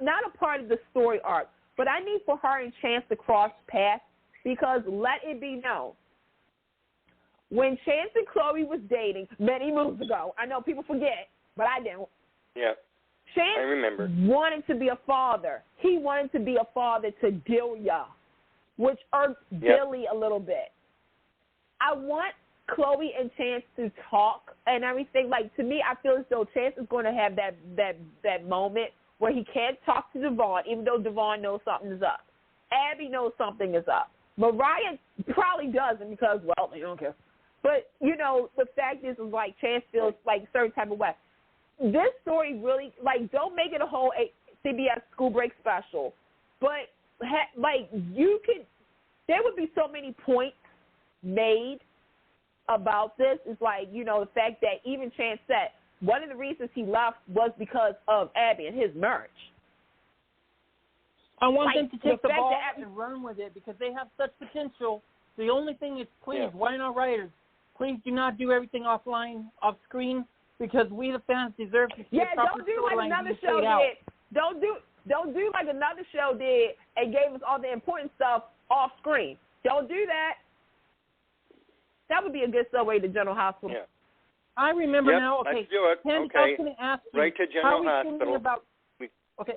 not a part of the story arc, but I need for her and Chance to cross paths because let it be known, when Chance and Chloe was dating many moons ago, I know people forget, but I don't. Yeah. Chance I remember. wanted to be a father. He wanted to be a father to Delia, which irked Billy a little bit. I want Chloe and Chance to talk and everything. Like, to me, I feel as though Chance is going to have that moment where he can't talk to Devon, even though Devon knows something is up. Abby knows something is up. Mariah probably doesn't because, well, they don't care. But, you know, the fact is like, Chance feels like a certain type of way. This story really, like, don't make it a whole CBS school break special. But, there would be so many points made about this. Is like, you know, the fact that even Chance said one of the reasons he left was because of Abby and his marriage. I want them to take the ball and run with it because they have such potential. The only thing is, please, why not writers? Please do not do everything offline, off screen, because we the fans deserve to see a proper don't do like another show did. Don't do like another show did and gave us all the important stuff off screen. Don't do that. That would be a good segue to General Hospital. Yeah. I remember now. Okay, let's do it. Candice, I was going to ask you, right to General Hospital.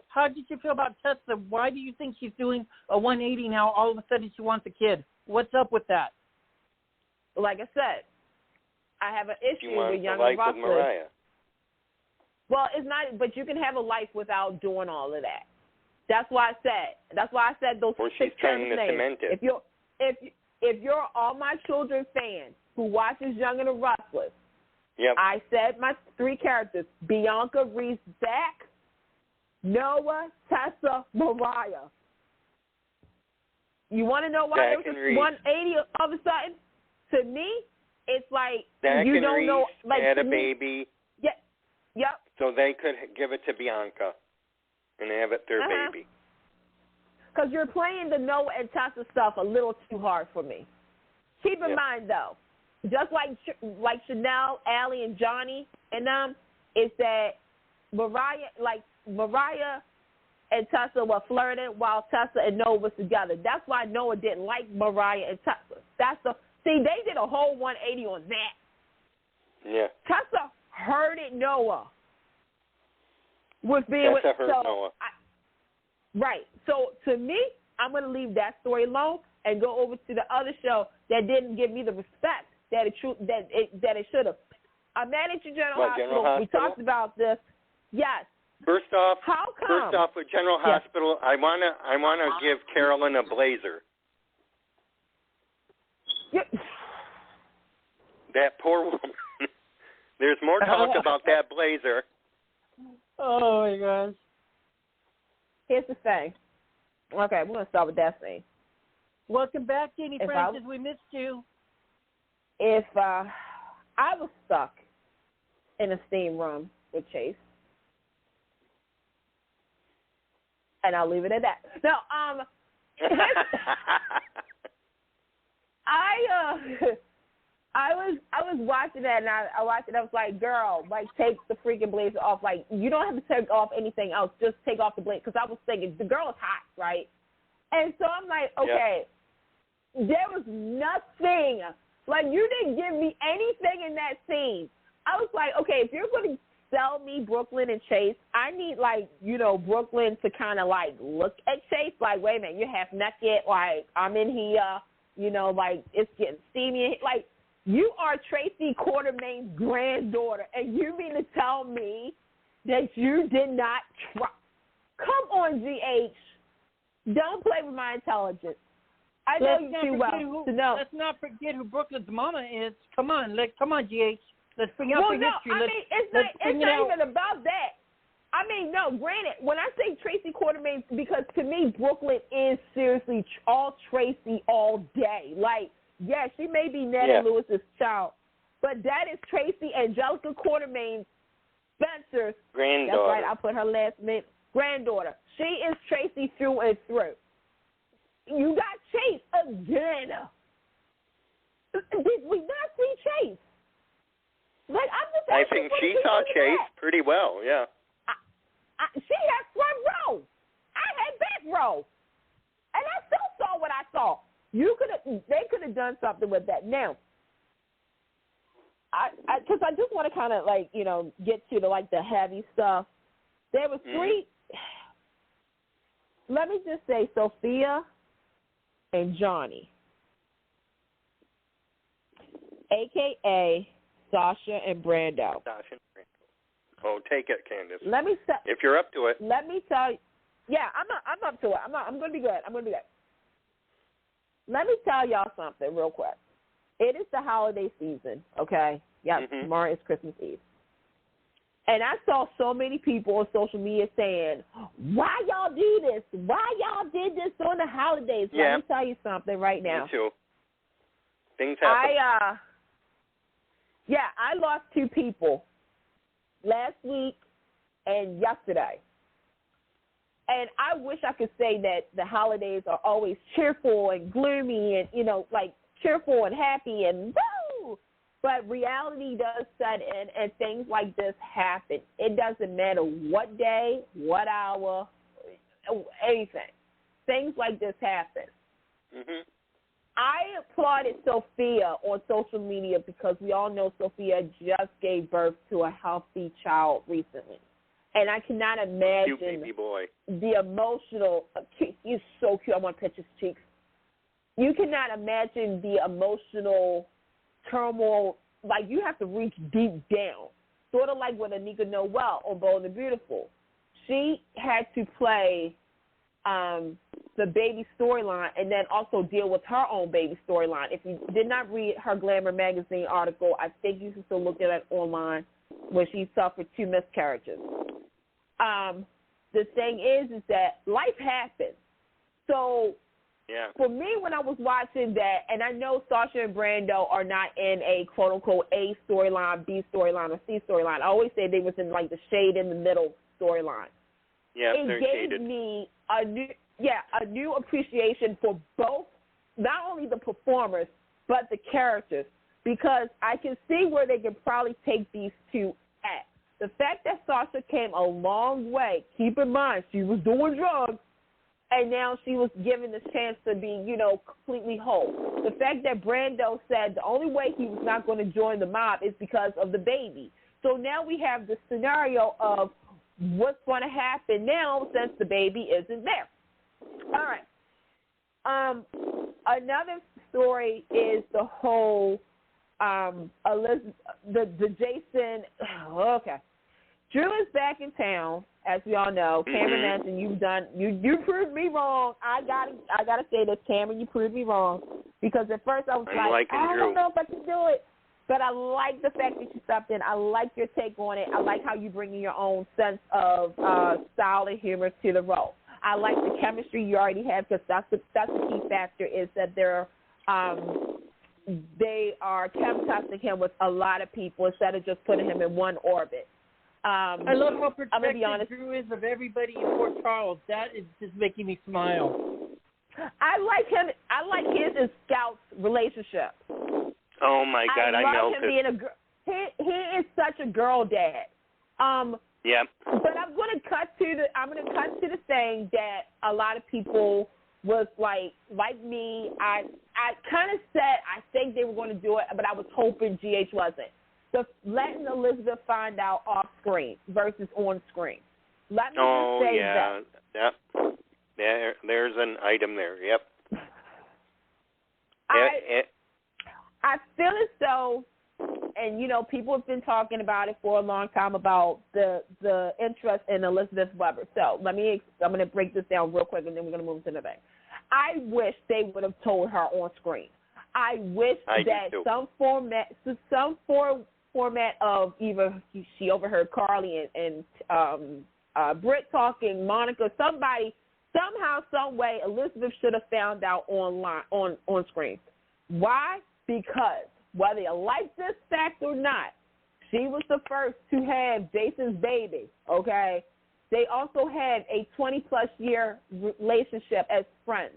How did you feel about Tessa? Why do you think she's doing a 180 now? All of a sudden, she wants a kid. What's up with that? Like I said, I have an issue with younger life Russell. with Mariah. Well, it's not, but you can have a life without doing all of that. That's why I said those or 6 she's trying to names. cement it. If you're All My Children fan who watches Young and the Restless, I said my 3 characters: Bianca, Reese, Zach, Noah, Tessa, Mariah. You want to know why there was a 180 all of a sudden? To me, it's like Zach you and don't Reese know. Like, had a baby. Yep. So they could give it to Bianca and have it their baby. Because you're playing the Noah and Tessa stuff a little too hard for me. Keep in mind, though, just like Chanel, Allie, and Johnny and them, is that Mariah and Tessa were flirting while Tessa and Noah was together. That's why Noah didn't like Mariah and Tessa. They did a whole 180 on that. Yeah. Tessa hurted Noah. Noah. Right. So to me, I'm going to leave that story alone and go over to the other show that didn't give me the respect that it should have. I'm mad at you, General Hospital. We talked about this. Yes. First off, how come? With General Hospital, I wanna give Carolyn a blazer. Yep. That poor woman. There's more talk about that blazer. Oh my gosh. Here's the thing. Okay, we're gonna start with that thing. Welcome back, Jenny Francis. We missed you. If I was stuck in a steam room with Chase, and I'll leave it at that. No, I was watching that, and I watched it. I was like, girl, like, take the freaking blazer off. Like, you don't have to take off anything else. Just take off the blazer. Because I was thinking, the girl is hot, right? And so I'm like, okay, there was nothing. Like, you didn't give me anything in that scene I was like, okay, if you're going to sell me Brooklyn and Chase, I need, like, Brooklyn to kind of, like, look at Chase, like, wait a minute, you're half naked, like, I'm in here, like, it's getting steamy. Like, you are Tracy Quartermain's granddaughter, and you mean to tell me that you did not try? Come on, GH. Don't play with my intelligence. I know you too well to know. Let's not forget who Brooklyn's mama is. Come on, GH. Let's bring out the history. I mean, it's not even about that. I mean, no, granted, when I say Tracy Quartermain, because to me, Brooklyn is seriously all Tracy all day. Like, yeah, she may be Netta Lewis's child, but that is Tracy Angelica Quartermain Spencer's granddaughter. That's right, I put her last name. Granddaughter. She is Tracy through and through. You got Chase again. Did we not see Chase? Like, I think she saw Chase pretty well, yeah. She had front row. I had back row. And I still saw what I saw. They could have done something with that. Now, because I just want to kind of, like, get to the heavy stuff. There was three. Let me just say Sophia and Johnny, a.k.a. Sasha and Brando. Oh, take it, Candice. If you're up to it. Let me tell you. Yeah, I'm up to it. I'm going to be good. Let me tell y'all something real quick. It is the holiday season, okay? Yeah, tomorrow is Christmas Eve. And I saw so many people on social media saying, why y'all do this? Why y'all did this on the holidays? Yeah. Let me tell you something right now. Me too. Things happen. I lost 2 people last week and yesterday. And I wish I could say that the holidays are always cheerful and gloomy and, like cheerful and happy and woo! But reality does set in, and things like this happen. It doesn't matter what day, what hour, anything. Things like this happen. Mm-hmm. I applauded Sophia on social media because we all know Sophia just gave birth to a healthy child recently. And I cannot imagine cute baby boy. The emotional – he's so cute. I want to touch his cheeks. You cannot imagine the emotional – turmoil, like you have to reach deep down, sort of like with Anika Noel on Bold and Beautiful. She had to play the baby storyline and then also deal with her own baby storyline. If you did not read her Glamour magazine article, I think you can still look at it online, where she suffered 2 miscarriages. The thing is that life happens. So for me, when I was watching that, and I know Sasha and Brando are not in a quote-unquote A storyline, B storyline, or C storyline. I always say they was in, like, the shade in the middle storyline. Yeah, it gave shaded. Me a new appreciation for both, not only the performers, but the characters, because I can see where they can probably take these 2 at. The fact that Sasha came a long way, keep in mind, she was doing drugs, and now she was given the chance to be, completely whole. The fact that Brando said the only way he was not going to join the mob is because of the baby. So now we have the scenario of what's going to happen now since the baby isn't there. All right. Another story is the whole the Jason. Okay. Drew is back in town, as we all know. Cameron Manson, you proved me wrong. I gotta say this, Cameron, you proved me wrong, because at first I was I don't know if I can do it, but I like the fact that you stepped in. I like your take on it. I like how you bring in your own sense of style and humor to the role. I like the chemistry you already have, because that's the key factor, is that they are chem testing him with a lot of people instead of just putting him in one orbit. I love how protective Drew is of everybody in Port Charles. That is just making me smile. I like him. I like his and Scout's relationship. Oh my God, I know. Him being he is such a girl dad. Yeah. But I'm gonna cut to the thing that a lot of people was like me. I kind of said I think they were going to do it, but I was hoping GH wasn't. letting Elizabeth find out off screen versus on screen. Let me just say that. Yep. There's an item there. Yep. I feel as though, and people have been talking about it for a long time about the interest in Elizabeth Weber. So I'm going to break this down real quick, and then we're going to move to the thing. I wish they would have told her on screen. I wish that some format of either she overheard Carly and Britt talking, Monica, somebody, somehow, some way, Elizabeth should have found out on screen. Why? Because whether you like this fact or not, she was the first to have Jason's baby, okay? They also had a 20-plus year relationship as friends.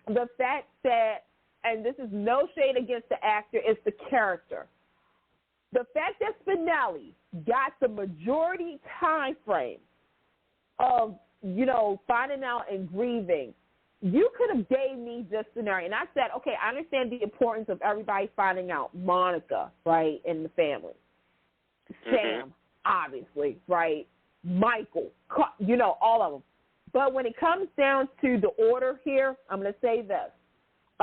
The fact that, and this is no shade against the actor, it's the character. The fact that Spinelli got the majority time frame of, finding out and grieving, you could have gave me this scenario. And I said, okay, I understand the importance of everybody finding out. Monica, right, in the family. Sam, obviously, right? Michael, all of them. But when it comes down to the order here, I'm going to say this.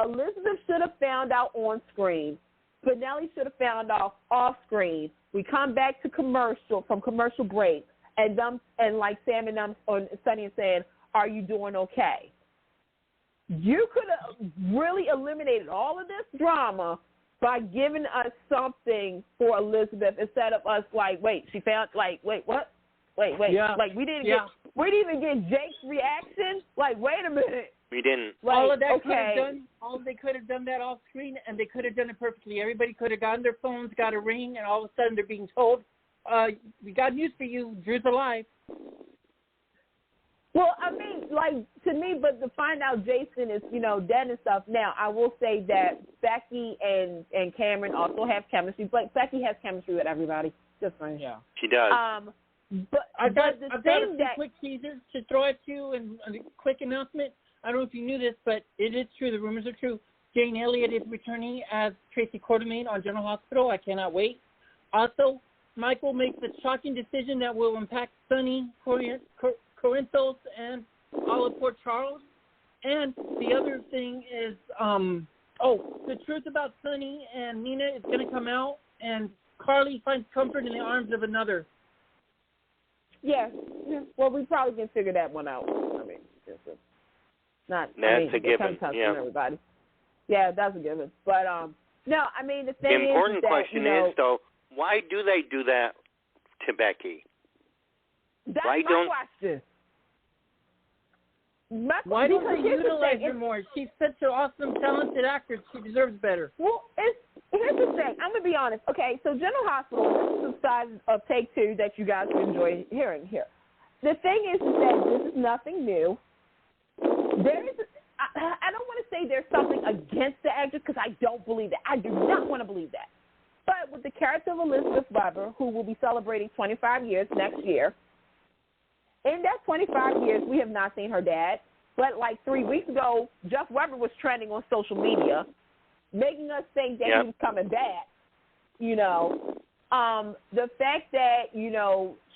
Elizabeth should have found out on screen. Spinelli should have found out off screen. We come back to from commercial break, and like Sam and them on Sunny and saying, "Are you doing okay?" You could have really eliminated all of this drama by giving us something for Elizabeth instead of us like, wait, she found, like, wait, what? Wait, yeah. Like we didn't even get Jake's reaction. Like, wait a minute. We didn't. Like, all of that okay. They could have done that off screen, and they could have done it perfectly. Everybody could have gotten their phones, got a ring, and all of a sudden they're being told, "We got news for you. Drew's alive." Well, I mean, like, to me, but to find out Jason is, dead and stuff. Now, I will say that Becky and Cameron also have chemistry, but Becky has chemistry with everybody. Just saying. Yeah. She does. But I've got a few that quick teasers to throw at you and a quick announcement. I don't know if you knew this, but it is true. The rumors are true. Jane Elliott is returning as Tracy Quartermain on General Hospital. I cannot wait. Also, Michael makes a shocking decision that will impact Sonny, Corinthos, and Olive Port Charles. And the other thing is, the truth about Sonny and Nina is going to come out, and Carly finds comfort in the arms of another. Yeah. Well, we probably can figure that one out. I mean, that's a given. Yeah. Everybody. Yeah, that's a given. But no, I mean the thing is. The important that, question is though, why do they do that to Becky? That's why my question. Why don't they utilize her more? She's such an awesome, talented actress. She deserves better. Well, here's the thing. I'm going to be honest. Okay, so General Hospital, this is the side of Take Two that you guys will enjoy hearing here. The thing is that this is nothing new. I don't want to say there's something against the actress because I don't believe that. I do not want to believe that. But with the character of Elizabeth Weber, who will be celebrating 25 years next year, in that 25 years, we have not seen her dad. But like 3 weeks ago, Jeff Weber was trending on social media, making us think that he was coming back. The fact that,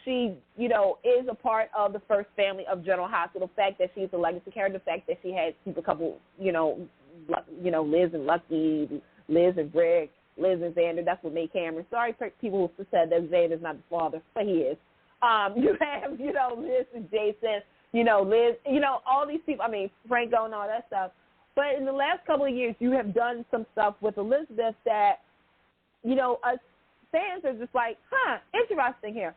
she, is a part of the first family of General Hospital, the fact that she's a legacy character, the fact that she has a couple, Liz and Lucky, Liz and Rick, Liz and Xander. That's what made Cameron. Sorry for people who said that Xander's not the father, but he is. You have, Liz and Jason, Liz, all these people, I mean, Franco and all that stuff. But in the last couple of years, you have done some stuff with Elizabeth that, us fans are just like, interesting here.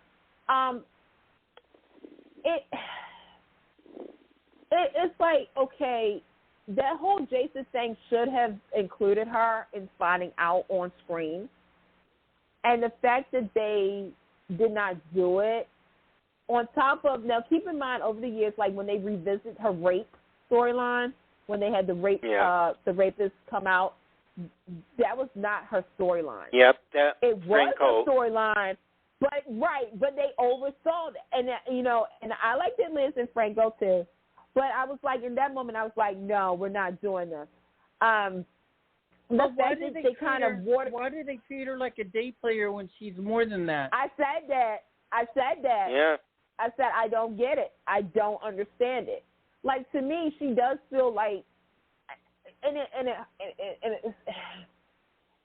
It's like, okay, that whole Jason thing should have included her in finding out on screen. And the fact that they did not do it, on top of, now keep in mind over the years, like when they revisit her rape storyline, when they had the the rapist come out, that was not her storyline. Yep. It was her storyline, but they oversaw it. And, and I liked it, Liz and Franco too. But I was like, in that moment, I was like, no, we're not doing this. why did they kind of why do they treat her like a day player when she's more than that? I said that. Yeah. I said I don't get it. I don't understand it. Like, to me, she does feel like,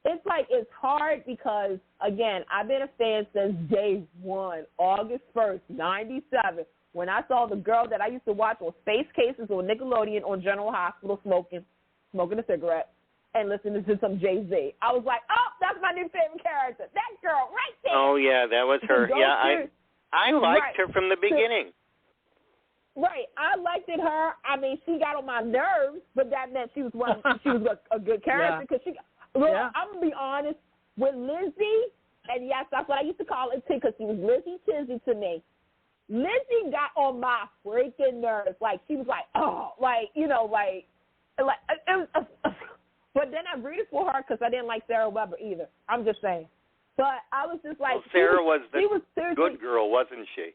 it's like it's hard because, again, I've been a fan since day one, August 1st, 97, when I saw the girl that I used to watch on Space Cases on Nickelodeon on General Hospital smoking a cigarette and listening to some Jay-Z. I was like, oh, that's my new favorite character. That girl right there. Oh, yeah, that was her. Yeah, I liked her from the beginning. Right. I liked her. I mean, she got on my nerves, but that meant she was a good character because I'm going to be honest, with Lizzie, and yes, that's what I used to call it too, because she was Lizzie Tizzy to me. Lizzie got on my freaking nerves. Like, she was like, oh, like, you know, like it was, but then I rooted for her because I didn't like Sarah Weber either. I'm just saying. But I was just like, Sarah was the good girl, wasn't she?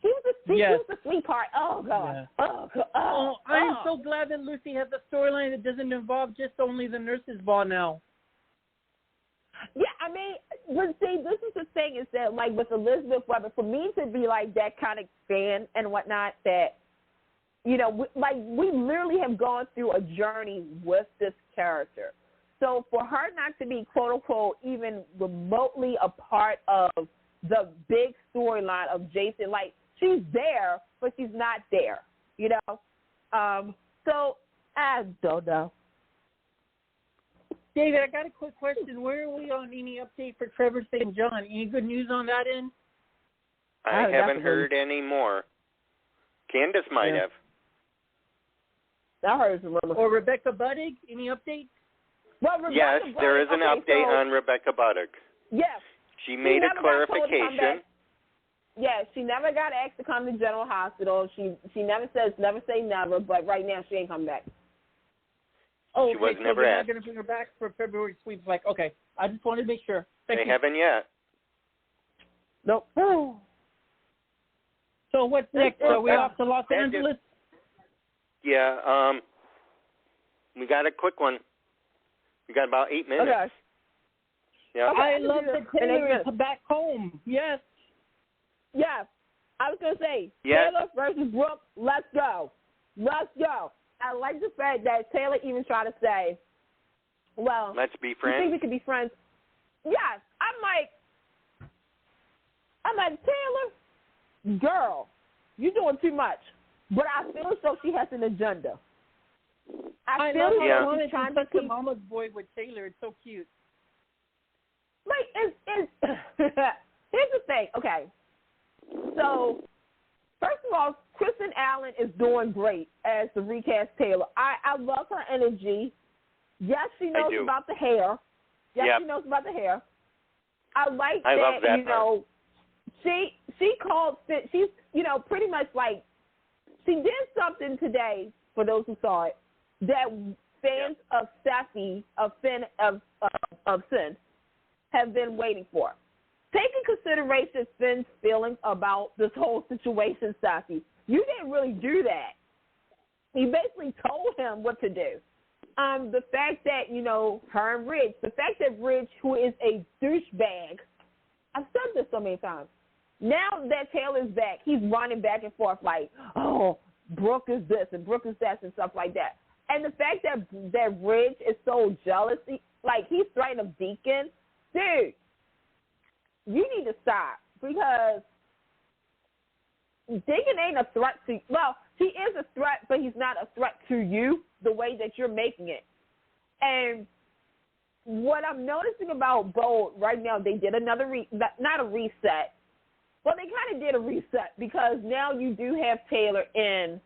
She was the sweetheart. Oh, God. Yeah. I am so glad that Lucy has a storyline that doesn't involve just only the nurses' ball now. Yeah, I mean, but see, this is the thing is that, like, with Elizabeth Weber, for me to be, like, that kind of fan and whatnot, that, you know, we literally have gone through a journey with this character. So for her not to be, quote, unquote, even remotely a part of the big storyline of Jason, like, she's there, but she's not there, you know? So I don't know. David, I got a quick question. Where are we on any update for Trevor St. John? Any good news on that end? I haven't heard any more. Candice might have. I heard some rumors. Or Rebecca Buddig? Any update? Well, Rebecca yes, Buddig, there is an update on Rebecca Buddig. Yes. She made a clarification. Yeah, she never got asked to come to General Hospital. She never say never, but right now she ain't come back. Oh, she was so never they're asked. not going to bring her back for February sweeps. Like, okay, I just wanted to make sure. Thank you. They haven't yet. Nope. So what's next? Are we off to Los Angeles? Yeah, we got a quick one. We got about 8 minutes. Okay. Yeah. Okay, I love that Taylor is back home. Yes. Yeah. I was going to say, yes. Taylor versus Brooke, let's go. Let's go. I like the fact that Taylor even tried to say, well, let's be friends. You think we could be friends? Yes. I'm like, Taylor, girl, you're doing too much. But I feel as though she has an agenda. I feel as though she's trying to keep mama's boy with Taylor. It's so cute. Like, it's here's the thing. Okay. So, first of all, Kristen Allen is doing great as the recast Taylor. I love her energy. Yes, she knows about the hair. Yes, she knows about the hair. I like that, love that you know, she called, she's, you know, pretty much like, she did something today, for those who saw it, that fans of Steffi, of Sin, have been waiting for. Take in consideration Finn's feelings about this whole situation, Steffi. You didn't really do that. You basically told him what to do. The fact that, you know, her and Ridge, the fact that Ridge, who is a douchebag, I've said this so many times, now that Taylor's back, he's running back and forth like, oh, Brooke is this and Brooke is that and stuff like that. And the fact that Ridge is so jealous, like he's threatening Deacon, dude, you need to stop because Deacon ain't a threat to, well, he is a threat, but he's not a threat to you the way that you're making it. And what I'm noticing about Bold right now, they did another, not a reset. Well, they kind of did a reset because now you do have Taylor in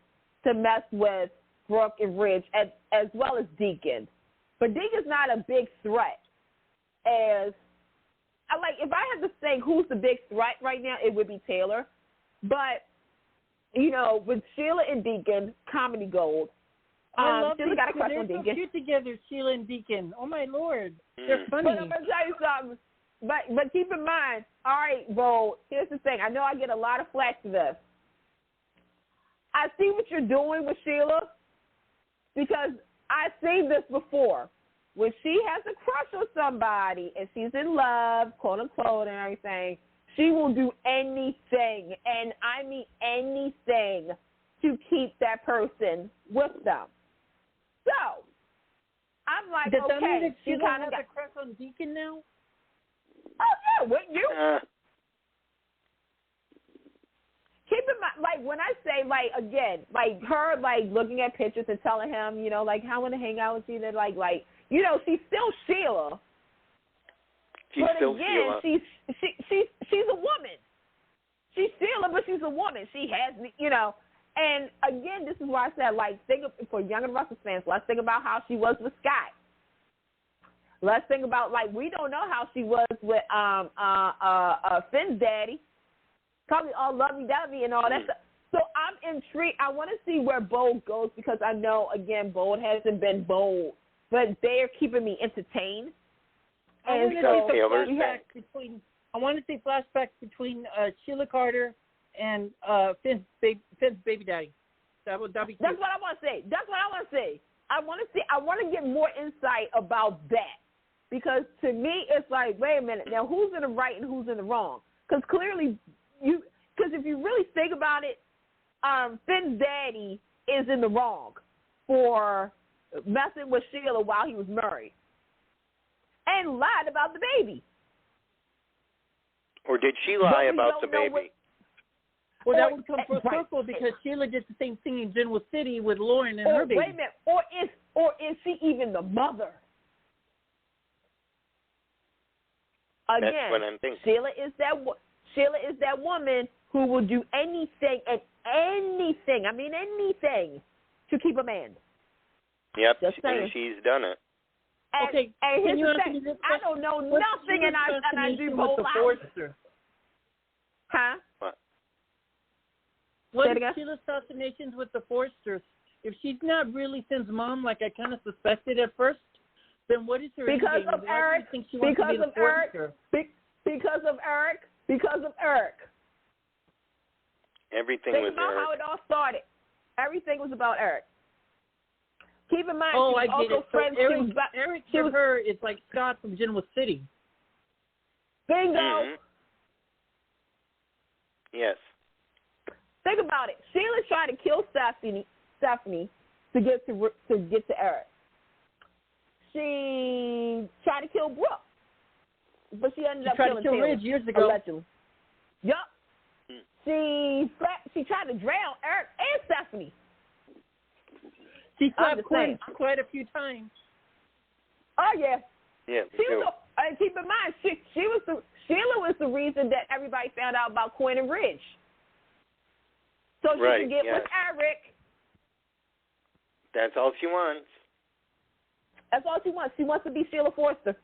to mess with Brooke and Ridge as well as Deacon. But Deacon's not a big threat. If I had to say who's the big threat right now, it would be Taylor. But, you know, with Sheila and Deacon, comedy gold. I love Sheila got a crush on Deacon. They're so cute together, Sheila and Deacon. Oh, my Lord. They're funny. But I'm going to tell you something. But keep in mind, all right, Bo, here's the thing. I know I get a lot of flack for this. I see what you're doing with Sheila because I've seen this before. when she has a crush on somebody and she's in love, quote unquote, and everything, she will do anything, and I mean anything, to keep that person with them. So I'm like, does okay, that mean that she kind of got a crush on Deacon now? Oh yeah, what you? Keep in mind, like when I say, like again, like her, like looking at pictures and telling him, you know, like I want to hang out with you. That like, you know, she's still Sheila. She's but still again, Sheila. She's a woman. She's Sheila, but she's a woman. She has, you know. And again, this is why I said, like, think of, for Young and Restless fans, let's think about how she was with Scott. Let's think about, like, we don't know how she was with Finn's daddy. Probably all lovey-dovey and all that stuff. So I'm intrigued. I want to see where Bold goes because I know, again, Bold hasn't been bold, but they're keeping me entertained. I And want to see flashbacks between Sheila Carter and Finn's baby daddy. That'd be That's what I want to say. I want to get more insight about that. Because to me, it's like, wait a minute, now who's in the right and who's in the wrong? Because clearly, because if you really think about it, Finn's daddy is in the wrong for messing with Sheila while he was married and lied about the baby. Or did she lie about the baby? Well, that would come full circle because Sheila did the same thing in Genoa City with Lauren and her baby. Wait a minute, or is she even the mother? Again, that's what I'm thinking. Sheila is that woman who will do anything and anything, I mean anything, to keep a man. Yep, and she's done it. And, okay, and can you here's the answer thing, me this I don't know nothing, and I do both lives. Huh? What? What is Sheila's fascinations with the Forsters? If she's not really Finn's mom, like I kind of suspected at first, then what is her because of Eric? Because of Eric. Everything Think was about Eric. how it all started. Everything was about Eric. Keep in mind, I she was get also it. friends. So Eric to her is like Scott from Genoa City. Bingo. Mm-hmm. Yes. Think about it. Sheila tried to kill Stephanie to get to Eric. She tried to kill Brooke, but she ended up killing Taylor. Ridge years ago. Allegedly. Yup. She tried to drown Eric and Stephanie. She slapped Quinn quite a few times. Oh yeah. Yeah. And keep in mind, Sheila was the reason that everybody found out about Quinn and Ridge. So she can get with Eric. That's all she wants. That's all she wants. She wants to be Sheila Forster.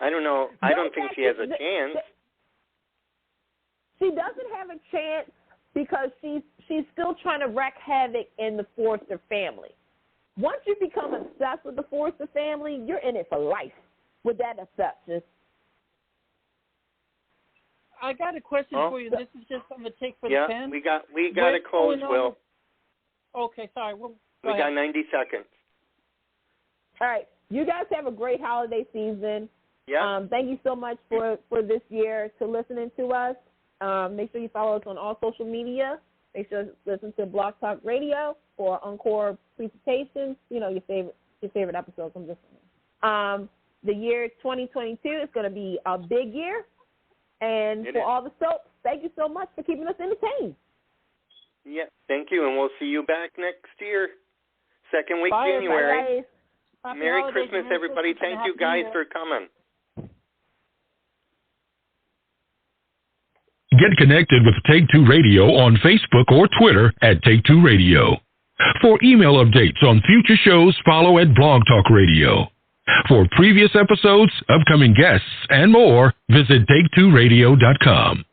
I don't know. I don't think she has a chance. She doesn't have a chance because she's still trying to wreak havoc in the Forster family. Once you become obsessed with the Forster family, you're in it for life with that obsession. I got a question for you. This is just something to take for the pen. We got to close, Will. Okay, sorry. We got 90 seconds. All right. You guys have a great holiday season. Yeah. Thank you so much for this year to listening to us. Make sure you follow us on all social media. Make sure to listen to Blog Talk Radio for encore presentations. You know, your favorite episodes. I'm just saying. The year 2022 is going to be a big year. And for all the soaps, thank you so much for keeping us entertained. Yeah, thank you, and we'll see you back next year, second week Bye, January. Merry holidays, Christmas, everybody. Thank you guys for coming. Get connected with Take Two Radio on Facebook or Twitter at Take Two Radio. For email updates on future shows, follow at Blog Talk Radio. For previous episodes, upcoming guests, and more, visit TakeTwoRadio.com.